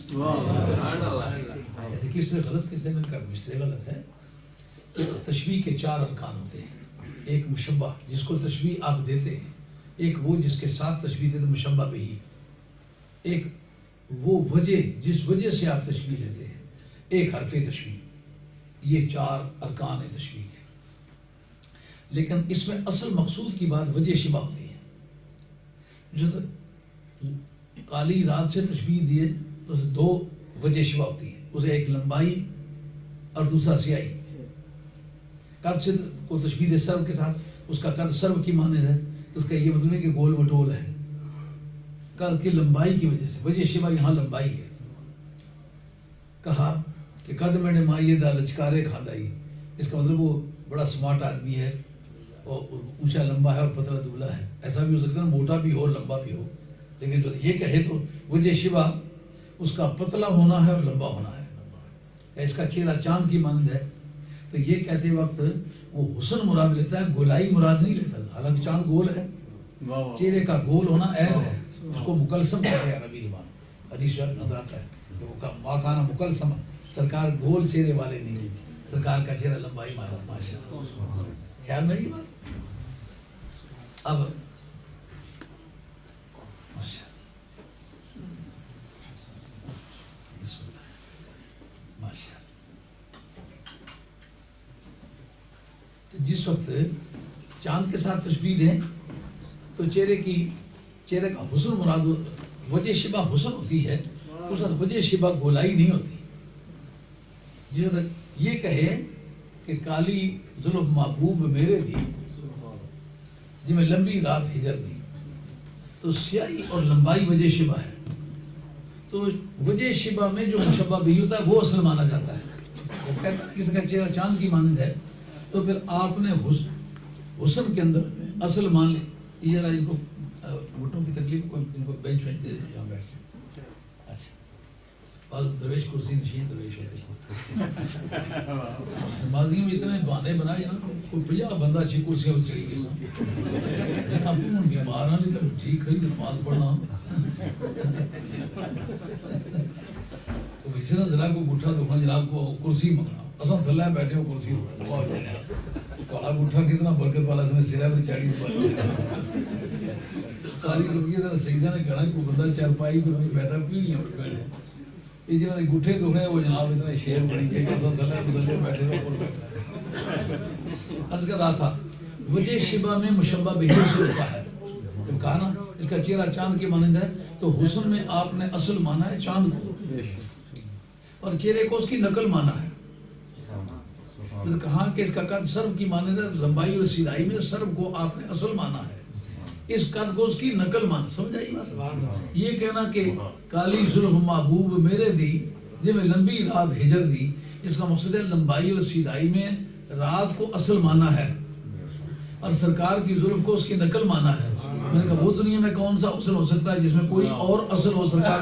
کس طرح غلط، کس طرح؟ میں نے کہا اس طرح غلط ہے کہ تشبیہ کے 4 ارکان ہوتے ہیں. ایک مشبہ جس کو تشبیہ آپ دیتے ہیں، ایک وہ جس کے ساتھ تشبیہ دیتے مشبہ بھی، ایک وہ وجہ جس وجہ سے آپ تشبیہ دیتے ہیں، ایک حرف تشبیہ. یہ 4 ارکان تشبیہ کے. لیکن اس میں اصل مقصود کی بات وجہ شبہ ہوتی ہے. جیسے کالی رات سے تشبیہ دیے تو 2 وجہ شبہ ہوتی ہیں، اسے ایک لمبائی اور دوسرا سیاہی. قد سے کو تشبیہ دے سرو کے ساتھ، اس کا قد سرو کی مانند ہے تو اس کا یہ مطلب ہے کہ گول مٹول ہے. قد کی لمبائی کی وجہ سے وجہ شبہ یہاں لمبائی ہے. کہا کہ کہ قد میں نے مائیے دا لچکارے کھاندائی، اس کا مطلب وہ بڑا سمارٹ آدمی ہے اور اونچا لمبا ہے اور پتلا دبلا ہے. ایسا بھی ہو سکتا ہے موٹا بھی ہو لمبا بھی ہو، لیکن جو یہ کہے تو وجہ شبہ اس کا پتلا ہونا ہے اور لمبا ہونا ہے. اس کا چہرہ چاند کی مانند ہے، تو یہ کہتے وقت وہ حسن مراد لیتا ہے، گولائی مراد نہیں لیتا. حالانکہ چاند گول ہے، چہرے کا گول ہونا عیب ہے. اس کو مکلسم کہتے ہیں عربی زبان. حدیث نظر آتا ہے کہ وہ ماکانہ مکلسم، سرکار گول چہرے والے نہیں، سرکار کا چہرہ لمبائی ماشاء اللہ. خیال میں یہ بات. اب ماشاء ماشاء تو جس وقت چاند کے ساتھ تشبیہ دیں تو چہرے کا حسن مراد وجہ شبہ حسن ہوتی ہے، اس وقت وجہ شبہ گولائی نہیں ہوتی. جس وقت یہ کہے کہ کالی زلف محبوب میرے دی جی میں لمبی رات ہجر دی، تو سیاہی اور لمبائی وجہ شبہ ہے. تو وجہ شبہ میں جو مشبہ بھی ہوتا ہے وہ اصل مانا جاتا ہے. وہ کہتا ہے کسی کا چہرہ چاند کی مانند ہے، تو پھر آپ نے حسن کے اندر اصل مان لی. یہ ذرا ان کو گھٹنوں کی تکلیف کو ان کو بینچ دے دیں جہاں بیٹھ کے. اچھا بعض درویش کرسی نشین درویش ہوتے ہیں. ماضی میں اتنے بہانے بنائے نا، کوئی 50 بندہ اچھی کرسیاں پہ چڑھی گئی. اب بیمار ہیں لیکن ٹھیک ہے نماز پڑھنا. تو جناب کو گٹھا دکھا، جناب کو کرسی منگنا، اصل تھلے بیٹھے ہو کرسی کالا گٹھا کتنا برکت والا اس نے سرا پر چاڑی ساری دنیا سیدہ نے کہنا کوئی بندہ چارپائی پر بیٹھا پیڑیاں پر بیٹھے. یہ جنہوں نے گٹھے دکھے وہ جناب اتنے شیر بڑی کہ اصل تھلے مسلے بیٹھے ہو پر بیٹھا. عرض کر رہا تھا وجہ شبہ میں مشبہ بہ سے ہوتا ہے. جب کہا نا اس کا چہرہ چاند کی مانند ہے، تو حسن میں آپ نے اصل مانا ہے چاند کو، اور چہرے کو اس کی نقل مانا ہے. کہا کہ اس کا قد سرب کی مانند ہے، لمبائی اور سیدھائی میں سرب کو آپ نے اصل مانا ہے، اس قد کو اس کی نقل مانا. سمجھ آئی بات؟ یہ کہنا کہ کالی زلف محبوب میرے دی جی میں لمبی رات ہجر دی، اس کا مقصد ہے لمبائی اور سیدھائی میں رات کو اصل مانا ہے اور سرکار کی زلف کو اس کی نقل مانا ہے. میں نے کہا وہ دنیا میں کون سا اصل ہو سکتا ہے جس میں کوئی اور اصل ہو سکتا ہے؟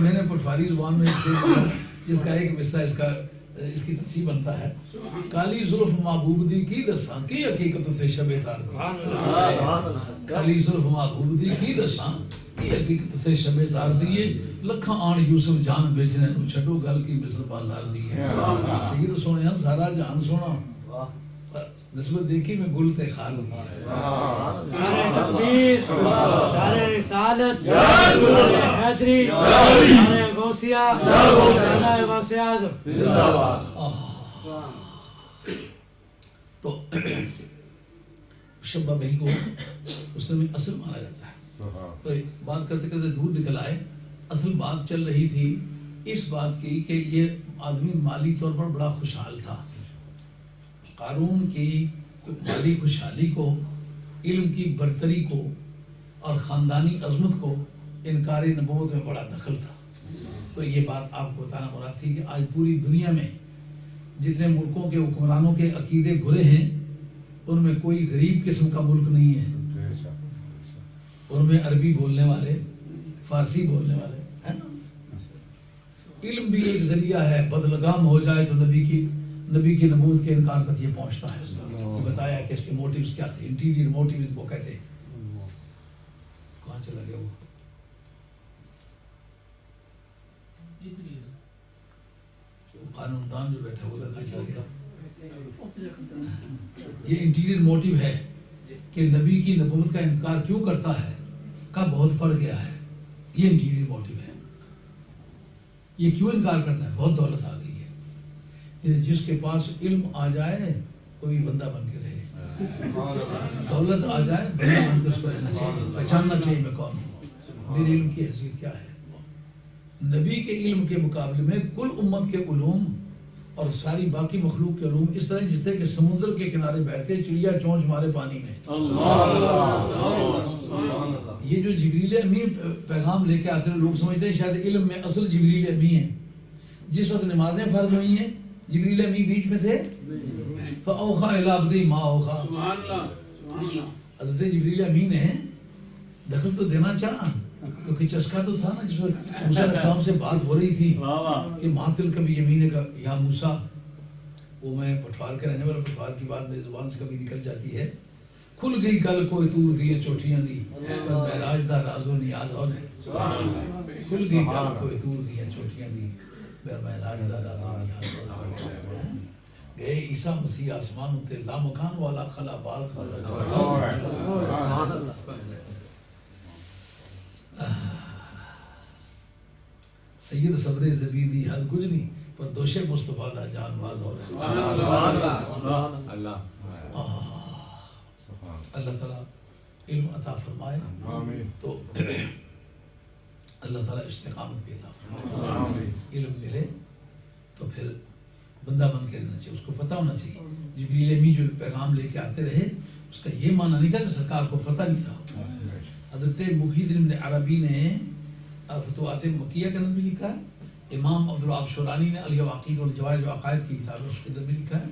میں نے پٹواری زبان میں جس کا ایک مصرع اس کی تصحیح بنتا ہے، کالی زلف محبوب دی کی دساں کی حقیقت سے شب تار دی. کالی زلف محبوب دی کی دساں کی حقیقت سے شب تار دی، لکھاں آن یوسف جان بیچنے نو چھڈو گل کی مصر بازار دی. سید سونے سارا جان سونا نسبت دیکھی میں گل تے خال ہوئی. نعرہ تکبیر، نعرہ رسالت، نعرہ حیدری، نعرہ غوثیہ، نعرہ غوث اعظم زندہ باد. تو مشبہ بہی کو اس میں اصل مانا جاتا ہے. تو بات کرتے کرتے دور نکل آئے. اصل بات چل رہی تھی اس بات کی کہ یہ آدمی مالی طور پر بڑا خوشحال تھا. قارون کی مالی خوشحالی کو، علم کی برتری کو اور خاندانی عظمت کو انکار نبوت میں بڑا دخل تھا. تو یہ بات آپ کو بتانا مراد تھی کہ آج پوری دنیا میں جتنے ملکوں کے حکمرانوں کے عقیدے برے ہیں ان میں کوئی غریب قسم کا ملک نہیں ہے. ان میں عربی بولنے والے، فارسی بولنے والے ہیں نا. علم بھی ایک ذریعہ ہے، بدلگام ہو جائے تو نبی کی نبوت کے انکار تک یہ پہنچتا ہے. بتایا کہ اس کے موٹیوز کیا تھے، انٹیریئر موٹیوز وہ کہتے. کہاں چلا گیا وہ؟ قانون دان جو بیٹھا وہ کہاں چلا گیا؟ یہ انٹیریئر موٹیو ہے کہ نبی کی نبوت کا انکار کیوں کرتا ہے، کا بہت پڑ گیا ہے. یہ انٹیریئر موٹیو ہے. یہ کیوں انکار کرتا ہے؟ بہت دولت آ گئی ہے. جس کے پاس علم آ جائے کوئی بندہ بن کے رہے، دولت آ جائے بندہ بن کے اس کو رہنا چاہیے، پہچاننا چاہیے میں کون ہوں، میرے علم کی حیثیت کیا ہے. نبی کے علم کے مقابلے میں کل امت کے علوم اور ساری باقی مخلوق کے علوم اس طرح جس طرح کہ سمندر کے کنارے بیٹھ کے چڑیا چونچ مارے پانی میں. یہ جو جبریل امین پیغام لے کے آتے ہیں لوگ سمجھتے ہیں شاید علم میں اصل جبریل امین ہے. جس وقت نمازیں فرض ہوئی ہیں جبریل امین بیچ میں تھے. فَأَوْحَىٰ إِلَىٰ عَبْدِهِ مَا أَوْحَىٰ. حضرت جبریل امین نے دخل تو دینا چاہا کیونکہ چسکا تو تھا نا جس وقت موسیٰ علیہ السلام سے بات ہو رہی تھی کہ ماتل کبھی یمین کا یا موسیٰ. وہ میں پٹوار کے رہنے والا پٹوار کی بات میری زبان سے کبھی نکل جاتی ہے. کھل گئی گل کوئی تور دیے چوٹیاں دی پر معراج دا راز و نیاز اور ہے. کھل گئی گل کوئی تور دیے چوٹیاں دی پر معراج دا راز و نیاز اور ہے. گئے عیسیٰ مسیح آسمان تے لا مکان والا خلا باز. سید صبر زبیدی حد کچھ نہیں پر دوش مصطفیٰ دا جان باز اور ہے. اللہ تعالیٰ علم عطا فرمائے تو اللہ تعالیٰ استقامت بھی عطا فرمائے. علم ملے تو پھر بندہ بن کے رہنا چاہیے. اس کو پتہ ہونا چاہیے. جبریل امین جو پیغام لے کے آتے رہے اس کا یہ معنی نہیں تھا کہ سرکار کو پتہ نہیں تھا. حضرت محی الدین ابن عربی نے فتوحات مکیہ کے اندر بھی لکھا ہے. امام عبدالوہاب شورانی نے العقائد والجواہر جو عقائد کی کتاب ہے اس کے اندر بھی لکھا ہے.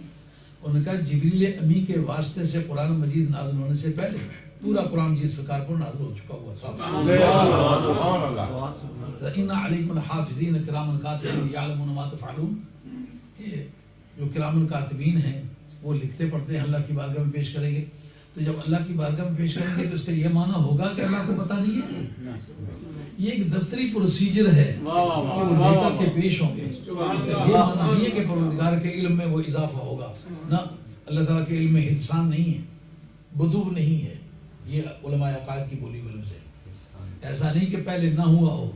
انہوں نے کہا جبریل امی کے واسطے سے قرآن مجید نازل ہونے سے پہلے پورا قرآن مجید سرکار پر نازل ہو چکا ہوا تھا. ان علیکم الحافظین کراما کاتبین یعلمون ما تفعلون کہ جو کرام کاتبین ہیں وہ لکھتے پڑھتے ہیں اللہ کی بارگاہ میں پیش کریں گے. تو جب اللہ کی بارگاہ میں پیش کریں گے تو اس کا یہ معنی ہوگا کہ اللہ کو پتہ نہیں ہے. یہ ایک دفتری پروسیجر ہے کہ وہ لے کر کے پیش ہوں گے. یہ معنی نہیں ہے کہ پروردگار کے علم میں وہ اضافہ ہوگا. نہ اللہ تعالیٰ کے علم میں انسان نہیں ہے بدو نہیں ہے. یہ علماء عقائد کی بولی علم سے ایسا نہیں کہ پہلے نہ ہوا ہو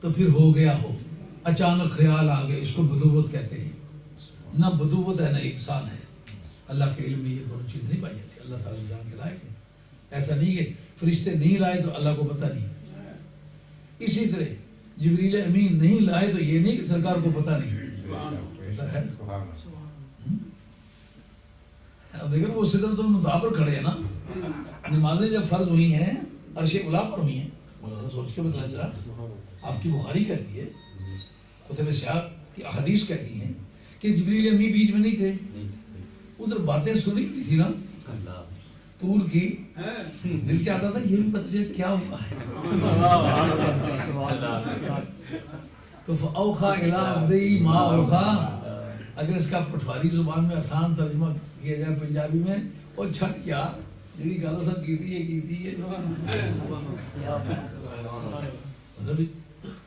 تو پھر ہو گیا ہو اچانک خیال آ گئے اس کو بدوت کہتے ہیں. نہ بدوت ہے نہ انسان ہے. اللہ کے علم میں یہ دونوں چیز نہیں پائی جاتی. اللہ تعالیٰ جان کے لائق ہے. ایسا نہیں کہ فرشتے نہیں لائے تو اللہ کو پتہ نہیں. اسی طرح جبریل امین نہیں لائے تو یہ نہیں کہ سرکار کو پتہ نہیں پتہ ہے. اب دیکھیں وہ سدرۃ المنتہا پر کھڑے ہیں نا. نمازیں جب فرض ہوئی ہیں عرش اولیٰ پر ہوئی ہیں. سوچ کے بتائیں ذرا. آپ کی بخاری کہتی ہے کتب سیاق کی احادیث کہتی ہیں کہ جبریل امین بیچ میں نہیں تھے. ادھر باتیں سنی بھی تھی نا طور کی. دل چاہتا تھا یہ بھی پتہ چلے کیا ہوا ہے. تو فَأَوْحَىٰ إِلَىٰ عَبْدِهِ مَا أَوْحَىٰ. اگر اس کا پٹواری زبان میں آسان ترجمہ کیا جائے پنجابی میں وہ چھٹ یار جی گل سا کی تھی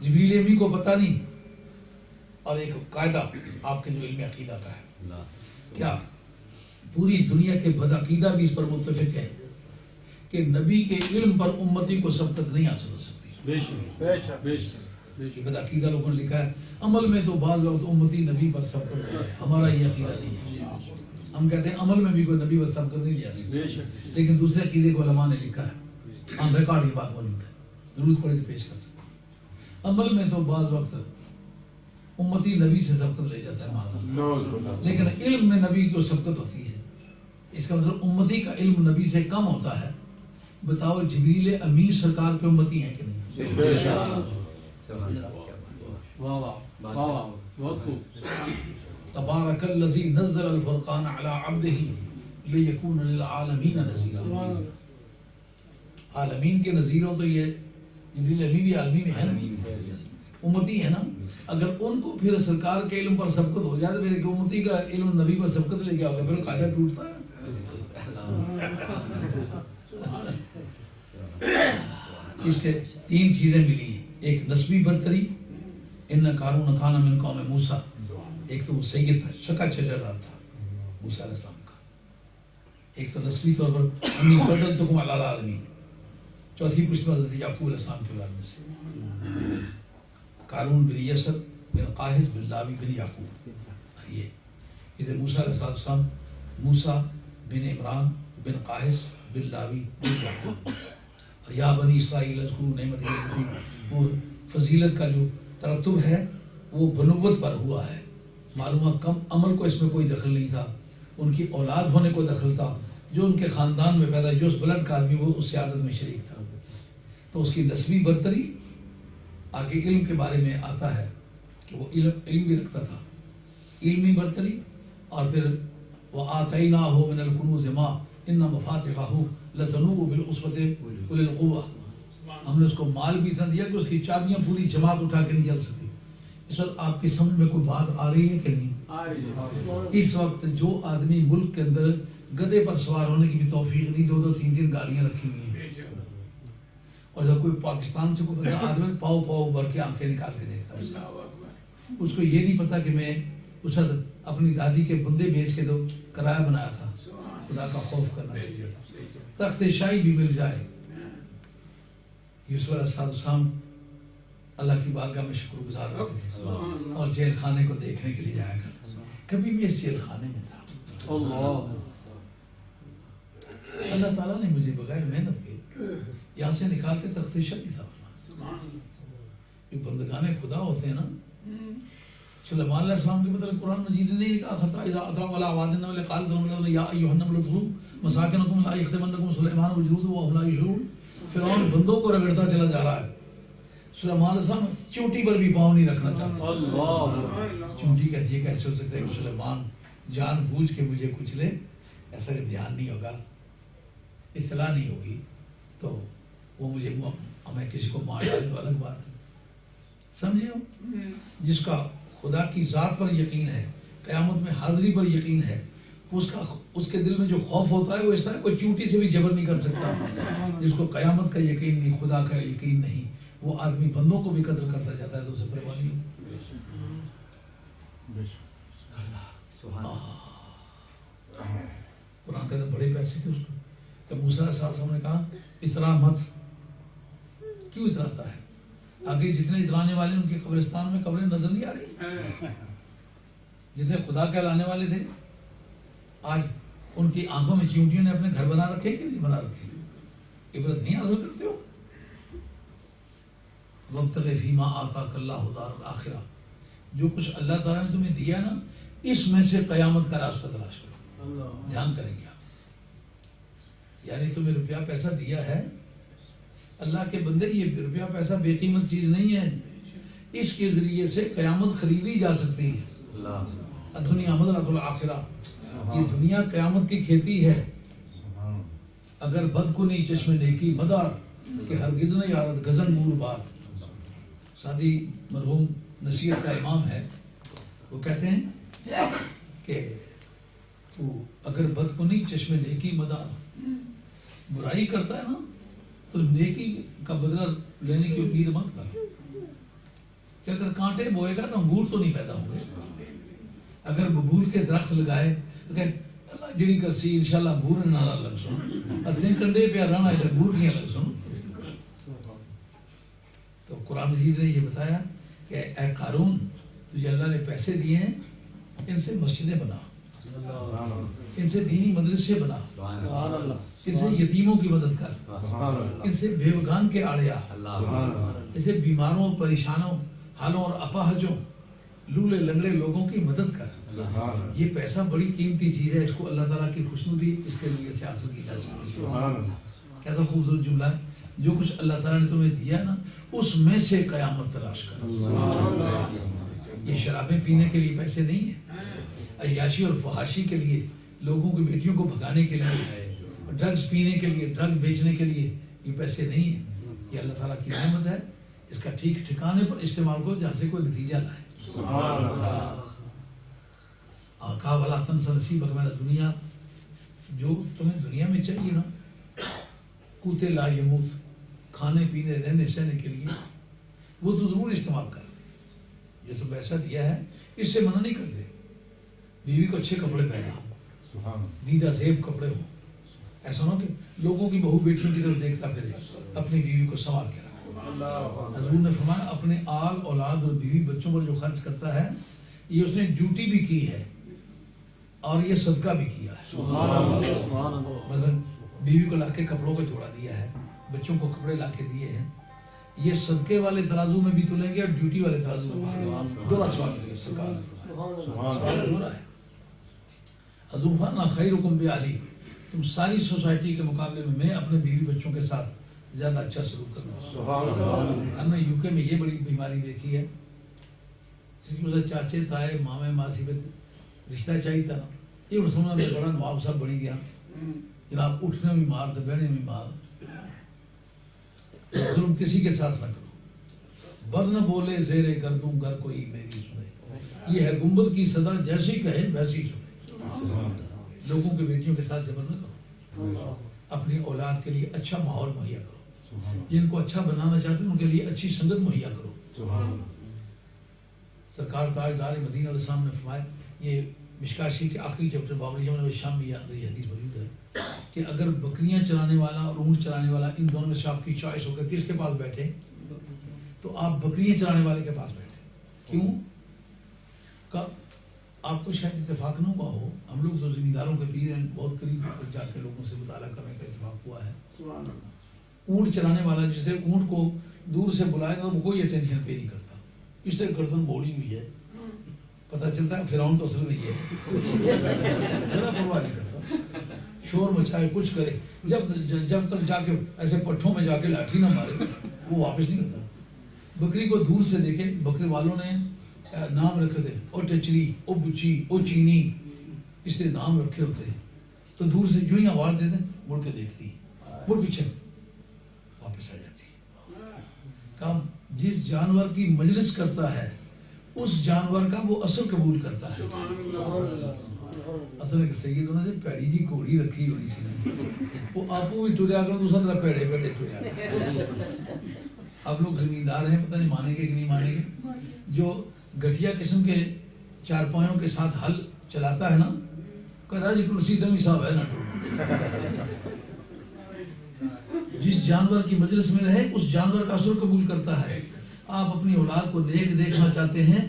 جبریل امین کو پتہ نہیں. اور ایک قاعدہ آپ کے جو علم عقیدہ کا ہے کیا پوری دنیا کے بدعقیدہ بھی اس پر متفق ہے کہ نبی کے علم پر امتی کو سبقت نہیں حاصل ہو سکتی. بدعقیدہ لوگوں نے لکھا ہے عمل میں تو بعض لوگ امتی نبی پر سبقت. ہمارا یہ عقیدہ نہیں ہے. ہم کہتے ہیں عمل میں بھی کوئی نبی پر سبقت نہیں لیا سکتا. لیکن دوسرے عقیدے کو علماء نے لکھا ہے. ہم ریکارڈ یہ بات موجود ہے ضرورت پڑے تو پیش کر سکتے ہیں. عمل میں تو بعض وقت امتی نبی سے سبقت لے جاتا ہے لیکن علم میں نبی کو سبقت ہوتی ہے. اس کا مطلب امتی کا علم نبی سے کم ہوتا ہے. بتاؤ جبریل امین سرکار کے امتی ہیں کہ نہیں؟ تبارک الذی نزل الفرقان علی عبدہ لیکون للعالمین نذیرا. عالمین کے نذیروں تو یہ جبریل امین بھی عالمین ہے نا امتی ہے نا. اگر ان کو پھر سرکار کے علم پر سبقت ہو جائے تو پھر امتی کا علم نبی پر سبقت لے گیا ہوگا پھر قاعدہ ٹوٹتا ہے. اس کے تین چیزیں ملی ہیں. ایک نسبی برتری ان قارون کان من قوم موسیٰ. ایک تو وہ سید تھا شکا چچادار تھا موسیٰ علیہ السلام کا. ایک تو نسبی طور پر انی فضلتکم علی العالمین. چوتھی پشت حضرت یعقوب علیہ السلام کے اولاد میں سے قارون بن یسر بن قاہز بن لاوی بن یعقوب. یہ اسے موسیٰ علیہ السلام موسیٰ بن عمران بن قاہز بن لاوی بن یعقوب. یا بنی اسرائیل اذکروا نعمتی علیکم. وہ فضیلت کا جو ترتب ہے وہ بنوت پر ہوا ہے. معلوم کم عمل کو اس میں کوئی دخل نہیں تھا، ان کی اولاد ہونے کو دخل تھا، جو ان کے خاندان میں پیدا جو اس بلڈ کا آدمی وہ اس سیادت میں شریک تھا، تو اس کی نسبی برتری آگے علم کے بارے میں آتا ہے کہ وہ علم بھی رکھتا تھا، علمی برتری، اور پھر وَآتَيْنَاهُ مِنَ الْكُنُوزِ مَا إِنَّ مَفَاتِحَهُ لَتَنُوءُ بِالْعُصْبَةِ أُولِي الْقُوَّةِ، ہم نے اس کو مال بھی اتنا دیا کہ اس کی چابیاں پوری جماعت اٹھا کے نہیں چل سکتی۔ اس وقت آپ کی سمجھ میں کوئی بات آ رہی ہے کہ نہیں؟ اس وقت جو آدمی ملک کے اندر گدھے پر سوار ہونے کی بھی توفیق نہیں، دو دو تین تین گاڑیاں رکھی ہوئی ہیں، اور جب کوئی پاکستان سے کوئی بندہ آدمی پاؤ پاؤ بھر کے آنکھیں نکال کے دیکھتا ہے، اس کو یہ نہیں پتا کہ میں اس وقت اپنی دادی کے بندے بیچ کے تو کرایہ بنایا تھا۔ خدا کا خوف کرنا چاہیے، تخت شاہی بھی مل جائے۔ یوسف علیہ السلام اللہ کی بارگاہ میں شکر گزار ہوتے تھے اور جیل خانے کو دیکھنے کے لیے جایا کرتے تھے۔ کبھی بھی اس جیل خانے میں تھا، اللہ تعالیٰ نے مجھے بغیر محنت کے یہاں سے نکال کے تخت شاہی تھا۔ جو بندگان خدا ہوتے ہیں نا، سلیمان علیہ السلام کے مطلب قرآن مجید نے نہیں کہا تھا اذا اطرا ولا وادن ولا قال دون یا ایھا النمل ادخلوا مساکنکم لا یختمنکم سلیمان وجنودہ وهم لا یشعرون۔ فرعون بندوں کو رگڑتا چلا جا رہا ہے، سلیمان علیہ السلام چونٹی پر بھی پاؤں نہیں رکھنا چاہتا۔ چونٹی کہتی ہے کیسے ہو سکتا ہے کہ سلیمان جان بوجھ کے مجھے کچلے، ایسا کہ دھیان نہیں ہوگا، اطلاع نہیں ہوگی تو وہ مجھے ہمیں کسی کو مار ڈالے تو الگ بات ہے۔ سمجھے ہو؟ جس کا خدا کی ذات پر یقین ہے، قیامت میں حاضری پر یقین ہے، اس کے دل میں جو خوف ہوتا ہے وہ اس طرح کوئی چونٹی سے بھی جبر نہیں کر سکتا۔ جس کو قیامت کا یقین نہیں، خدا کا یقین نہیں، وہ آدمی بندوں کو بھی قتل کرتا جاتا ہے تو اسے پرواہ نہیں ہوتی۔ قرآن کہتا ہے بڑے پیسے تھے اس کو، تو موسیٰ علیہ السلام نے کہا اترا مت، کیوں اتراتا ہے؟ آگے جتنے اترانے والے ان کے قبرستان میں قبریں نظر نہیں آ رہی؟ جتنے خدا کہلانے والے تھے آج ان کی آنکھوں میں چیونٹیوں نے اپنے گھر بنا رکھے کہ نہیں بنا رکھے؟ عبرت نہیں حاصل کرتے ہو؟ وَابْتَغِ فِيمَا آتَاكَ اللَّهُ دَارَ الْآخِرَةَ، جو کچھ اللہ تعالیٰ نے تمہیں دیا نا اس میں سے قیامت کا راستہ تلاش کرو۔ دھیان کریں گے آپ، یعنی تمہیں روپیہ پیسہ دیا ہے، اللہ کے بندے یہ روپیہ پیسہ بے قیمت چیز نہیں ہے، اس کے ذریعے سے قیامت خریدی جا سکتی ہے۔ دنیا مزرعۃ الآخرہ، یہ دنیا قیامت کی کھیتی ہے۔ اگر بد کنی چشم نیکی مدار کہ ہرگز نہ یارد گزن نور بار۔ سادی مرحوم نصیحت کا امام ہے، وہ کہتے ہیں کہ تو اگر بد کنی چشم نیکی مدار، برائی کرتا ہے نا تو نیکی کا بدلہ لینے کی امید مت کر، کہ اگر کانٹے بوئے گا تو انگور تو نہیں پیدا ہوں گے۔ اگر ببول کے درخت لگائے تو کہ اللہ جڑی کرسی انشاءاللہ انگور نہ لگ سن، اتنے کنڈے پہ رہنا ہے انگور نہیں لگ سن۔ تو قرآن مجید نے یہ بتایا کہ اے قارون، تجھے اللہ نے پیسے دیے ہیں، ان سے مسجدیں بنا، ان سے دینی مدرسے بنا، ان سے یتیموں کی مدد کر، ان سے بیوگان کے آڑے آ، ان سے بیماروں، پریشانوں، حالوں اور اپاہجوں، لولے لنگڑے لوگوں کی مدد کر۔ یہ پیسہ بڑی قیمتی چیز ہے، اس کو اللہ تعالیٰ کی خوشنودی اس کے ذریعے سے حاصل کی جا سکتی ہے۔ کیسا خوبصورت جملہ ہے، جو کچھ اللہ تعالیٰ نے تمہیں دیا نا اس میں سے قیامت تلاش کرو۔ یہ شرابیں پینے کے لیے پیسے نہیں ہیں، عیاشی اور فحاشی کے لیے، لوگوں کی بیٹیوں کو بھگانے کے لیے، ڈرگز پینے کے لیے، ڈرگ بیچنے کے لیے یہ پیسے نہیں ہیں۔ یہ اللہ تعالیٰ کی نعمت ہے، اس کا ٹھیک ٹھکانے پر استعمال کرو جہاں سے کوئی نتیجہ لائے۔ آقا والا تنس نصیبک من الدنیا، جو تمہیں دنیا میں چاہیے نا، قوت لا یموت، کھانے پینے رہنے سہنے کے لیے، وہ تو ضرور استعمال کر۔ یہ تو پیسہ دیا ہے، اس سے منع نہیں کرتے۔ بیوی کو اچھے کپڑے پہنا، دیدہ زیب کپڑے ہوں، ایسا نہ کہ لوگوں کی بہو بیٹیوں کی طرف دیکھتا پھرے، اپنی بیوی کو سنوار کے رکھو۔ حضور نے فرمایا اپنے آل اولاد اور بیوی بچوں پر جو خرچ کرتا ہے، یہ اس نے ڈیوٹی بھی کی ہے اور یہ صدقہ بھی کیا ہے۔ مثلا بیوی کو لا کے کپڑوں کا جوڑا دیا ہے، بچوں کو کپڑے لا کے دیے ہیں، یہ صدقے والے ترازو میں بھی تلیں گے اور ڈیوٹی والے ترازو میں بھی، دونوں سوال ملیں گے. سرکار نے ہو رہا ہے حضور فانا خیرکم بعلی، تم ساری سوسائٹی کے مقابلے میں اپنے بیوی بچوں کے ساتھ زیادہ اچھا سلوک کرنا. ہم نے یو کے میں یہ بڑی بیماری دیکھی ہے، جس کی وجہ سے چاچے تائے مامے ماسی پہ رشتہ چاہیے تھا نا، یہ سمجھا میں بڑا نواب صاحب بڑی گیا جناب، اٹھنے بھی مار تھے بیٹھنے بھی مار. ظلم کسی کے ساتھ نہ کرو، بد نہ بولے زیر گردوں گر کوئی میری سنے، یہ ہے گنبد کی صدا، جیسی کہے ویسی سنے. لوگوں کے بیٹیوں کے ساتھ جبر نہ کرو، اپنی اولاد کے لیے اچھا ماحول مہیا کرو، جن کو اچھا بنانا چاہتے ہیں ان کے لیے اچھی سنگت مہیا کرو. سرکار تاجدار مدینہ علیہ السلام نے فرمایا، یہ مشکاہ شریف کے آخری چیپٹر بابری جمع شام میں یہ حدیث موجود ہے کہ اگر بکریاں چرانے والا اور اونٹ چرانے والا ان دونوں میں سے آپ کی چوائس ہو کر کس کے پاس بیٹھے تو آپ بکریاں چرانے والے کے پاس بیٹھے. کیوں؟ آپ کو شاید اتفاق نہ ہوا ہو، ہم لوگ تو ذمہ داروں کے پیر ہیں، بہت قریب جا کے لوگوں سے مطالعہ کرنے کا اتفاق ہوا ہے. اونٹ چرانے والا جسے اونٹ کو دور سے بلائے گا وہ کوئی اٹینشن پے نہیں کرتا، اس طرح گردن موڑی ہوئی ہے، پتہ چلتا ہے فرعون تو اصل میں یہ ہے، ذرا پرواہ نہیں کرتا، شور مچائے کچھ کرے، جب تک جا کے ایسے پٹھوں میں جا کے لاٹھی نہ مارے وہ واپس نہیں کرتا. بکری کو دور سے دیکھے، بکرے والوں نے نام رکھے تھے، او ٹچری، او بچی، او چینی، اس سے نام رکھے ہوتے ہیں، تو دور سے جو ہی آواز دیتے مڑ کے دیکھتی، مڑ پیچھے واپس آ جاتی. کام جس جانور کی مجلس کرتا ہے اس جانور کا وہ اثر قبول کرتا ہے. اصل ایک سیدوں نے سے پیڑی جی گھوڑی رکھی ہوئی سی نے، وہ آپ بھی ٹریا کرو دوسرا طرح پیڑے پیڑے ٹریا. اب لوگ زمیندار ہیں، پتہ نہیں مانیں گے کہ نہیں مانیں گے. جو گٹھیا قسم کے چار پایوں کے ساتھ ہل چلاتا ہے نا، کہتا جی کرسی تمی صاحب ہے نا ٹوٹ. جس جانور کی مجلس میں رہے اس جانور کا اثر قبول کرتا ہے. آپ اپنی اولاد کو نیک دیکھنا چاہتے ہیں،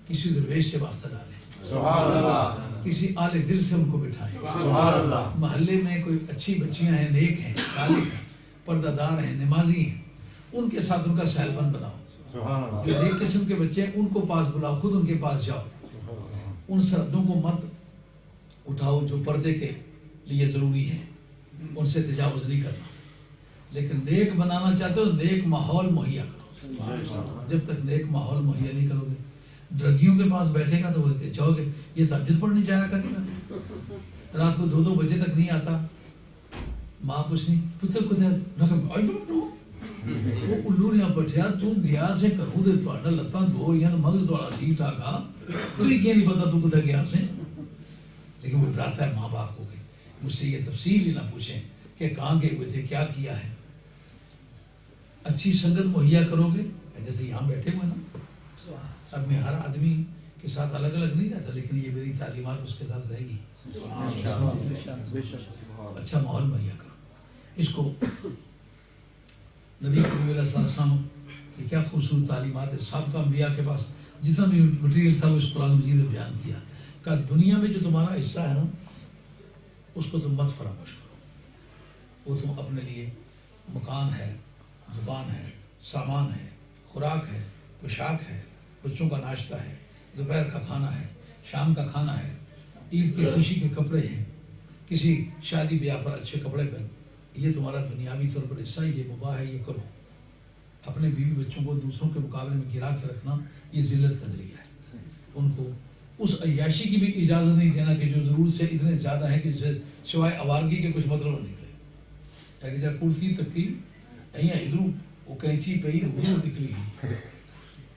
کسی درویش سے واسطہ ڈالیں، سبحان اللہ، کسی اعلی دل سے ان کو بٹھائیں، سبحان اللہ. محلے میں کوئی اچھی بچیاں ہیں، نیک ہیں، طالب ہیں، پردہ دار ہیں، نمازی ہیں، ان کے ساتھ ان کا سہیلپن بناؤ. جو نیک قسم کے بچے ہیں ان کو پاس بلاؤ، خود ان کے پاس جاؤ. ان سردوں کو مت اٹھاؤ جو پردے کے لیے ضروری ہیں، ان سے تجاوز نہیں کرنا. لیکن نیک بنانا چاہتے ہو نیک ماحول مہیا کرو. جب تک نیک ماحول مہیا نہیں کرو گے، ڈرگیوں کے پاس بیٹھے گا تو وہ چاہو گے یہ تہجد پڑھنے جایا کرے گا، رات کو 2 بجے تک نہیں آتا. ماں کچھ نہیں پتر کو وہ الو نے پٹھیا تو گیا سے کروں دے پڑھنا لتا دو یا مغز دوڑا ٹھیک ٹھاک آ تو ہی کیا نہیں پتا تو کتا گیا سے. لیکن وہ ڈراتا ہے ماں باپ کو کہ مجھ سے یہ تفصیل ہی نہ پوچھیں کہ کہاں گئے ہوئے تھے، کیا کیا ہے. اچھی سنگت مہیا کرو گے، جیسے یہاں بیٹھے ہوئے نا، اب میں ہر آدمی کے ساتھ الگ الگ نہیں رہتا، لیکن یہ میری تعلیمات اس کے ساتھ رہے گی. اچھا ماحول مہیا کرو. اس کو نبی کریم علیہ السلام یہ کیا خوبصورت تعلیمات ہے. سابقہ انبیاء کے پاس جتنا بھی مٹیریل تھا وہ اس قرآن مجید نے بیان کیا. کہ دنیا میں جو تمہارا حصہ ہے نا اس کو تم مت فراموش کرو. وہ تم اپنے لیے مکان ہے، دکان ہے، سامان ہے، خوراک ہے، پوشاک ہے، بچوں کا ناشتہ ہے، دوپہر کا کھانا ہے، شام کا کھانا ہے، عید کی خوشی کے کپڑے ہیں، کسی شادی بیاہ پر اچھے کپڑے پہن، یہ تمہارا دنیاوی طور پر حصہ ہے، یہ مباح ہے، یہ کرو. اپنے بیوی بچوں کو دوسروں کے مقابلے میں گرا کے رکھنا یہ ذلت کا ذریعہ ہے. ان کو اس عیاشی کی بھی اجازت نہیں دینا کہ جو ضرورت سے اتنے زیادہ ہیں کہ سوائے آوارگی کے کچھ مطلب نکلے. جا کرسی تک کی ادھر وہ کینچی پہ ادھر نکلی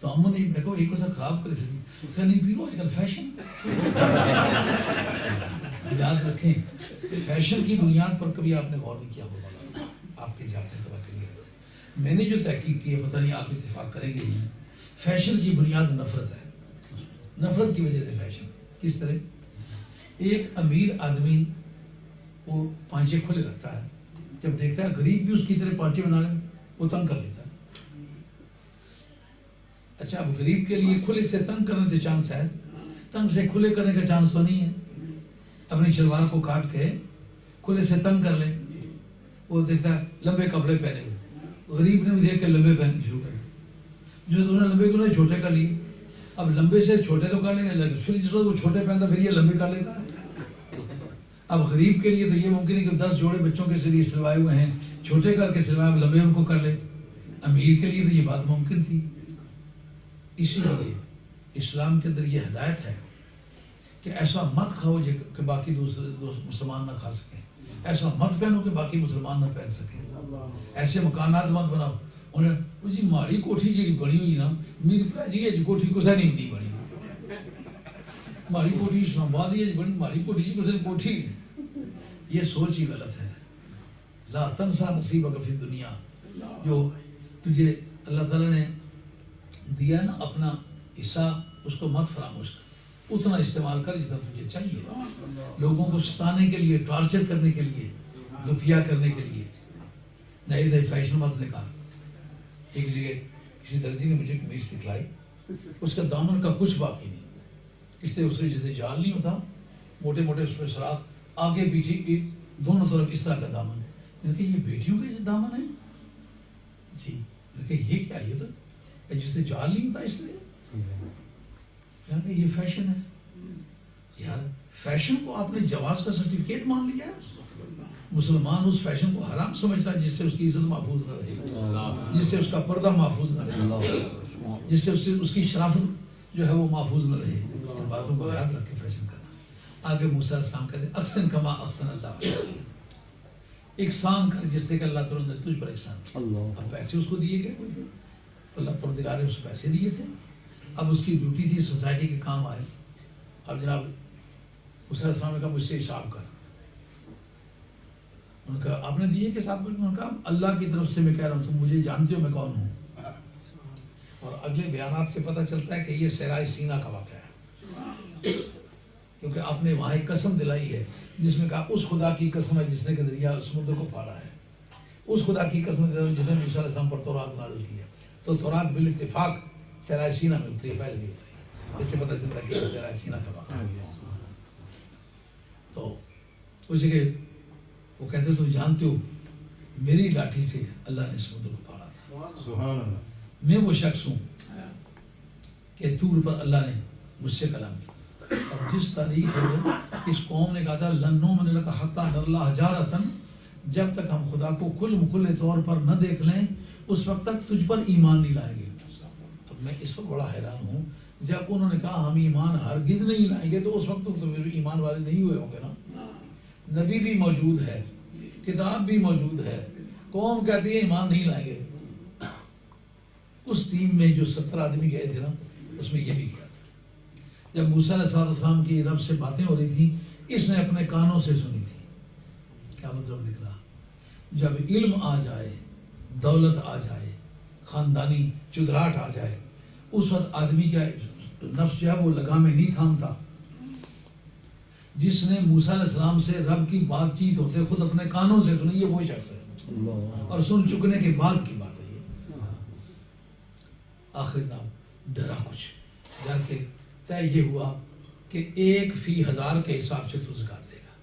تو ہم نے دیکھو ایک ویسا خراب کر سکتی کہ نہیں پیرو آج کل فیشن. یاد رکھیں فیشن کی بنیاد پر کبھی آپ نے غور نہیں کیا ہوگا. آپ کے ذاتی طبع کے لیے میں نے جو تحقیق کی ہے، پتہ نہیں آپ اتفاق کریں گے ہی، فیشن کی بنیاد نفرت ہے. نفرت کی وجہ سے فیشن. کس طرح؟ ایک امیر آدمی وہ پانچے کھلے رکھتا ہے، جب دیکھتا ہے غریب بھی اس کی طرح پانچے بنا لیں وہ تنگ کر لیتا ہے. اچھا اب غریب کے لیے کھلے سے تنگ کرنے سے چانس ہے، تنگ سے کھلے کرنے کا چانس تو نہیں ہے. اپنی شلوار کو کاٹ کے کھلے سے تنگ کر لیں، وہ دیکھتا ہے لمبے کپڑے پہنے ہوئے غریب نے بھی دیکھ کے لمبے پہننے شروع کر دیے، جو انہوں نے لمبے کو نہیں چھوٹے کر لیے. اب لمبے سے چھوٹے تو کر لیں گے، پھر جس وقت وہ چھوٹے پہنتا پھر یہ لمبے کر لیتا ہے. اب غریب کے لیے تو یہ ممکن ہے کہ 10 جوڑے بچوں کے لیے سلوائے ہوئے ہیں، چھوٹے کر کے سلوائے، اب لمبے ان کو کر لے. امیر کے لیے تو یہ بات ممکن تھی. اسی لیے اسلام کے اندر یہ ہدایت ہے کہ ایسا مت کھاؤ کہ باقی دوسرے مسلمان نہ کھا سکیں، ایسا مت پہنو کہ باقی مسلمان نہ پہن سکیں، ایسے مکانات مت بناؤ. انہیں جی ماڑی کوٹھی جی بنی ہوئی نا میر پرا جی ہے کوٹھی کسے نہیں بنی، ماڑی کوٹھی اسلام آباد ہی بنی، ماڑی کوٹھی جی کسے کوٹھی نہیں. یہ سوچ ہی غلط ہے. لا تنسا نصیبک فی دنیا، جو تجھے اللہ تعالیٰ نے دیا نا اپنا حصہ، اس کو مت فراموش کر، اتنا استعمال کر جتنا تجھے چاہیے. لوگوں کو ستانے کے لیے، ٹارچر کرنے کے لیے، دکھیا کرنے کے لیے نئے نئے فیشن مت نکال. ایک جگہ کسی درزی نے مجھے قمیص دکھلائی، اس کا دامن کا کچھ باقی نہیں، اس لیے اس کے جیسے جال نہیں ہوتا، موٹے موٹے اس میں سراخ، آگے پیچھے دونوں طرف اس طرح کا دامن. میں نے کہا یہ بیٹیوں کے دامن ہے جی. میں نے کہا یہ کیا، یہ تو جس سے جال نہیں ہوتا اس لیے. میں نے کہا یہ فیشن ہے. یار فیشن کو آپ نے جواز کا سرٹیفکیٹ مان لیا ہے. مسلمان اس فیشن کو حرام سمجھتا ہے جس سے اس کی عزت محفوظ نہ رہے، جس سے اس کا پردہ محفوظ نہ رہے، جس سے اس کی شرافت جو ہے وہ محفوظ نہ رہے. ان باتوں کو یاد رکھ کے فیشن کرنا. آگے موسیٰ علیہ السلام کہتے ہیں احسن کما احسن اللہ، احسان کر جس سے کہ اللہ تعالیٰ نے تجھ پر احسان کیا. اب پیسے اس کو دیے گئے، اللہ پروردگار نے اس کو پیسے دیے تھے. اب اس کی ڈیوٹی تھی سوسائٹی کے کام آئے. اب جناب موسیٰ علیہ السلام نے کہا مجھ سے حساب کر. ان کا آپ نے دیے کہ صاحب، انہوں نے کہا اللہ کی طرف سے میں کہہ رہا ہوں، تم مجھے جانتے ہو میں کون ہوں. اور اگلے بیانات سے پتہ چلتا ہے کہ یہ صحرائے سینا کا واقعہ ہے، کیونکہ آپ نے وہاں ایک قسم دلائی ہے جس میں کہا اس خدا کی قسم ہے جس نے کہ دریا سمندر کو پھاڑا ہے، اس خدا کی قسم جس نے موسیٰ علیہ السلام پر تورات نازل کی ہے. تو تورات بالاتفاق صحرائے سینا میں اتری، پہلے نہیں اتری. اس سے پتہ چلتا ہے کہ صحرائے سینا کا واقعہ ہے. تو اسی کے وہ کہتے تو جانتے ہو میری لاٹھی سے اللہ نے سمندر کو پھاڑا تھا. سبحان اللہ. میں وہ شخص ہوں کہ طور پر اللہ نے مجھ سے کلام کیا. اور جس تاریخ ہے اس قوم نے کہا تھا لن نؤمن لک حتی نری اللہ جہرۃ، جب تک ہم خدا کو کھلے طور پر نہ دیکھ لیں اس وقت تک تجھ پر ایمان نہیں لائیں گے. تو میں اس پر بڑا حیران ہوں، جب انہوں نے کہا ہم ایمان ہرگز نہیں لائیں گے تو اس وقت تو ایمان والے نہیں ہوئے ہوں گے نا. نبی بھی موجود ہے، کتاب بھی موجود ہے، قوم کہتی ہے ایمان نہیں لائیں گے. اس ٹیم میں جو 70 آدمی گئے تھے نا اس میں یہ بھی گیا تھا. جب موسیٰ علیہ السلام کی رب سے باتیں ہو رہی تھی اس نے اپنے کانوں سے سنی تھی. کیا مطلب نکلا؟ جب علم آ جائے، دولت آ جائے، خاندانی چدراہٹ آ جائے، اس وقت آدمی کا نفس جو ہے وہ لگام میں نہیں تھامتا. جس نے موسیٰ علیہ السلام سے رب کی بات چیت ہوتے خود اپنے کانوں سے سنی، یہ وہ شخص ہے. اور سن چکنے کے بعد کی بات ہے یہ. آخر جناب ڈرا کچھ، ڈر کے طے یہ ہوا کہ 1 فی 1000 کے حساب سے تو زکات دے گا.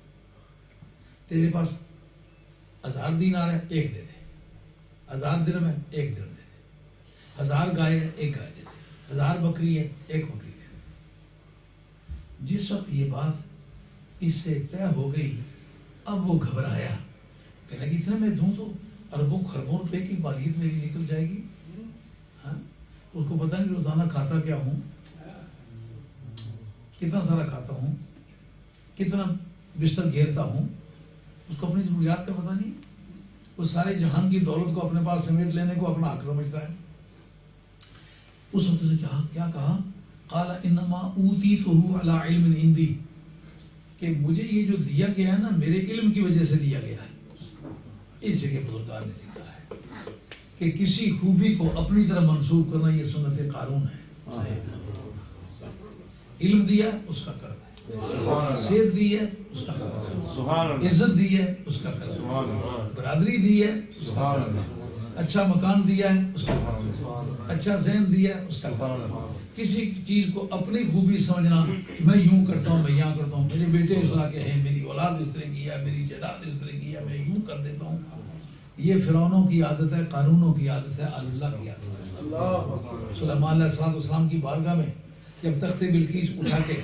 تیرے پاس 1000 دینار ہے، 1 دے دے. 1000 درہم ہے، 1 درہم دے دے. 1000 گائے ہے، 1 گائے دے دے. 1000 بکری ہے، 1 بکری دے دے. جس وقت یہ بات اس سے طے ہو گئی اب وہ گھبرایا، کہنے لگی اتنا میں دوں تو اربوں خربوں روپے کی مالیت میری نکل جائے گی. ہاں اس کو پتہ نہیں روزانہ کھاتا کیا ہوں، کتنا سارا کھاتا ہوں، کتنا بستر گھیرتا ہوں، اس کو اپنی ضروریات کا پتہ نہیں. وہ سارے جہان کی دولت کو اپنے پاس سمیٹ لینے کو اپنا حق سمجھتا ہے. اس وقت سے کیا کہا؟ قال انما اوتیتہ علی علم عندی، کہ مجھے یہ جو دیا گیا ہے نا میرے علم کی وجہ سے دیا گیا ہے. اس جگہ بزرگان نے لکھا ہے کہ کسی خوبی کو اپنی طرح منسوخ کرنا یہ سنت قارون ہے. علم دیا اس کا کرم ہے، صحت دی ہے اس کا کرم ہے، عزت دی ہے اس کا کرم ہے، برادری دی ہے اس کا کرم ہے، اچھا مکان دیا ہے اس کا کرم ہے، اچھا ذہن دیا ہے اس کا کرم ہے. کسی چیز کو اپنی خوبی سمجھنا، میں یوں کرتا ہوں، میں یہاں کرتا ہوں، میرے بیٹے اس طرح کے ہیں، میری اولاد اس طرح کی ہے، میری جائیداد اس طرح کی ہے، میں یوں کر دیتا ہوں. یہ فرعونوں کی عادت ہے، قانونوں کی عادت ہے، اللہ کی عادت ہے۔ سلیمان علیہ السلام کی بارگاہ میں جب تخت بلقیس اٹھا کے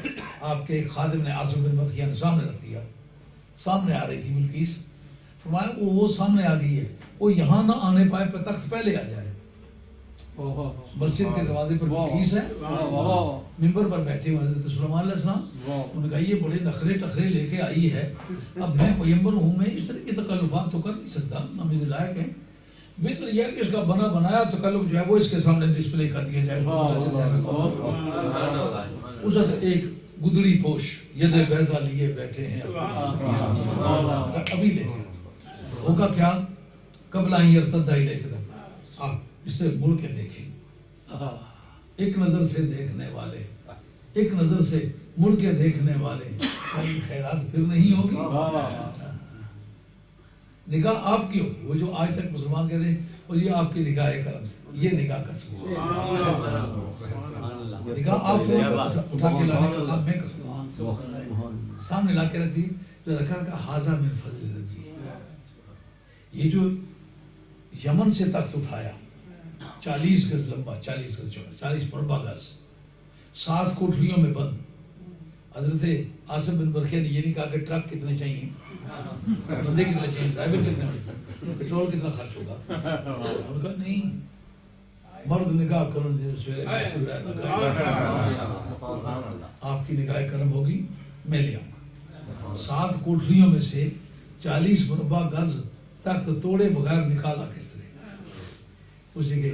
آپ کے ایک خادم نے عاصم بن برقیہ نے سامنے رکھ دیا، سامنے آ رہی تھی بلقیس، فرمایا وہ سامنے آ گئی ہے، وہ یہاں نہ آنے پائے، تخت پہلے آ جائے۔ مسجد کے دروازے پر بلقیس ہے، ممبر پر بیٹھے ہوئے حضرت سلیمان علیہ السلام، انہوں نے کہا یہ بڑے نخرے ٹخرے لے کے آئی ہے، اب میں پیغمبر ہوں، میں اس طرح کی تکلفات تو کر نہیں سکتا، نہ میرے لائق ہے، بہتر یہ ہے کہ اس کا بنا بنایا تکلف جو ہے وہ اس کے سامنے ڈسپلے کر دیا جائے۔ اس وقت ایک گدڑی پوش ید بیضا لیے بیٹھے ہیں، ابھی لے کے ہوگا کیا قبل ان یرتد الیکم، آپ اس سے مڑ کے دیکھیں، ایک نظر سے دیکھنے والے، ایک نظر سے مڑ کے دیکھنے والے، کوئی خیرات پھر نہیں ہوگی، نگاہ آپ کی ہوگی۔ وہ جو آج تک مسلمان کہتے ہیں وہ یہ آپ کی نگاہ کرم سے، یہ نگاہ کا سبب، نگاہ آپ سے اٹھا کے لانے کا کام میں کروں، سامنے لا کے رکھی، جو رکھا کا حاضہ من فضل ربی، یہ جو یمن سے تخت اٹھایا 40 گز لمبا، 40 گز چوڑا، 40 مربع گز، 7 کوٹھریوں میں بند۔ حضرت عاصم بن برقیہ نے یہ نہیں کہا کہ ٹرک کتنے چاہیے، بندے کتنے چاہیے، ڈرائیور کتنے ہونے، پیٹرول کتنا خرچ ہوگا، انہوں نے کہا نہیں، مرد نگاہ کرم آپ کی نگاہ کرم ہوگی، میں لے آؤں۔ 7 کوٹھریوں میں سے 40 مربع گز تخت توڑے بغیر نکالا کس طرح، اسی کے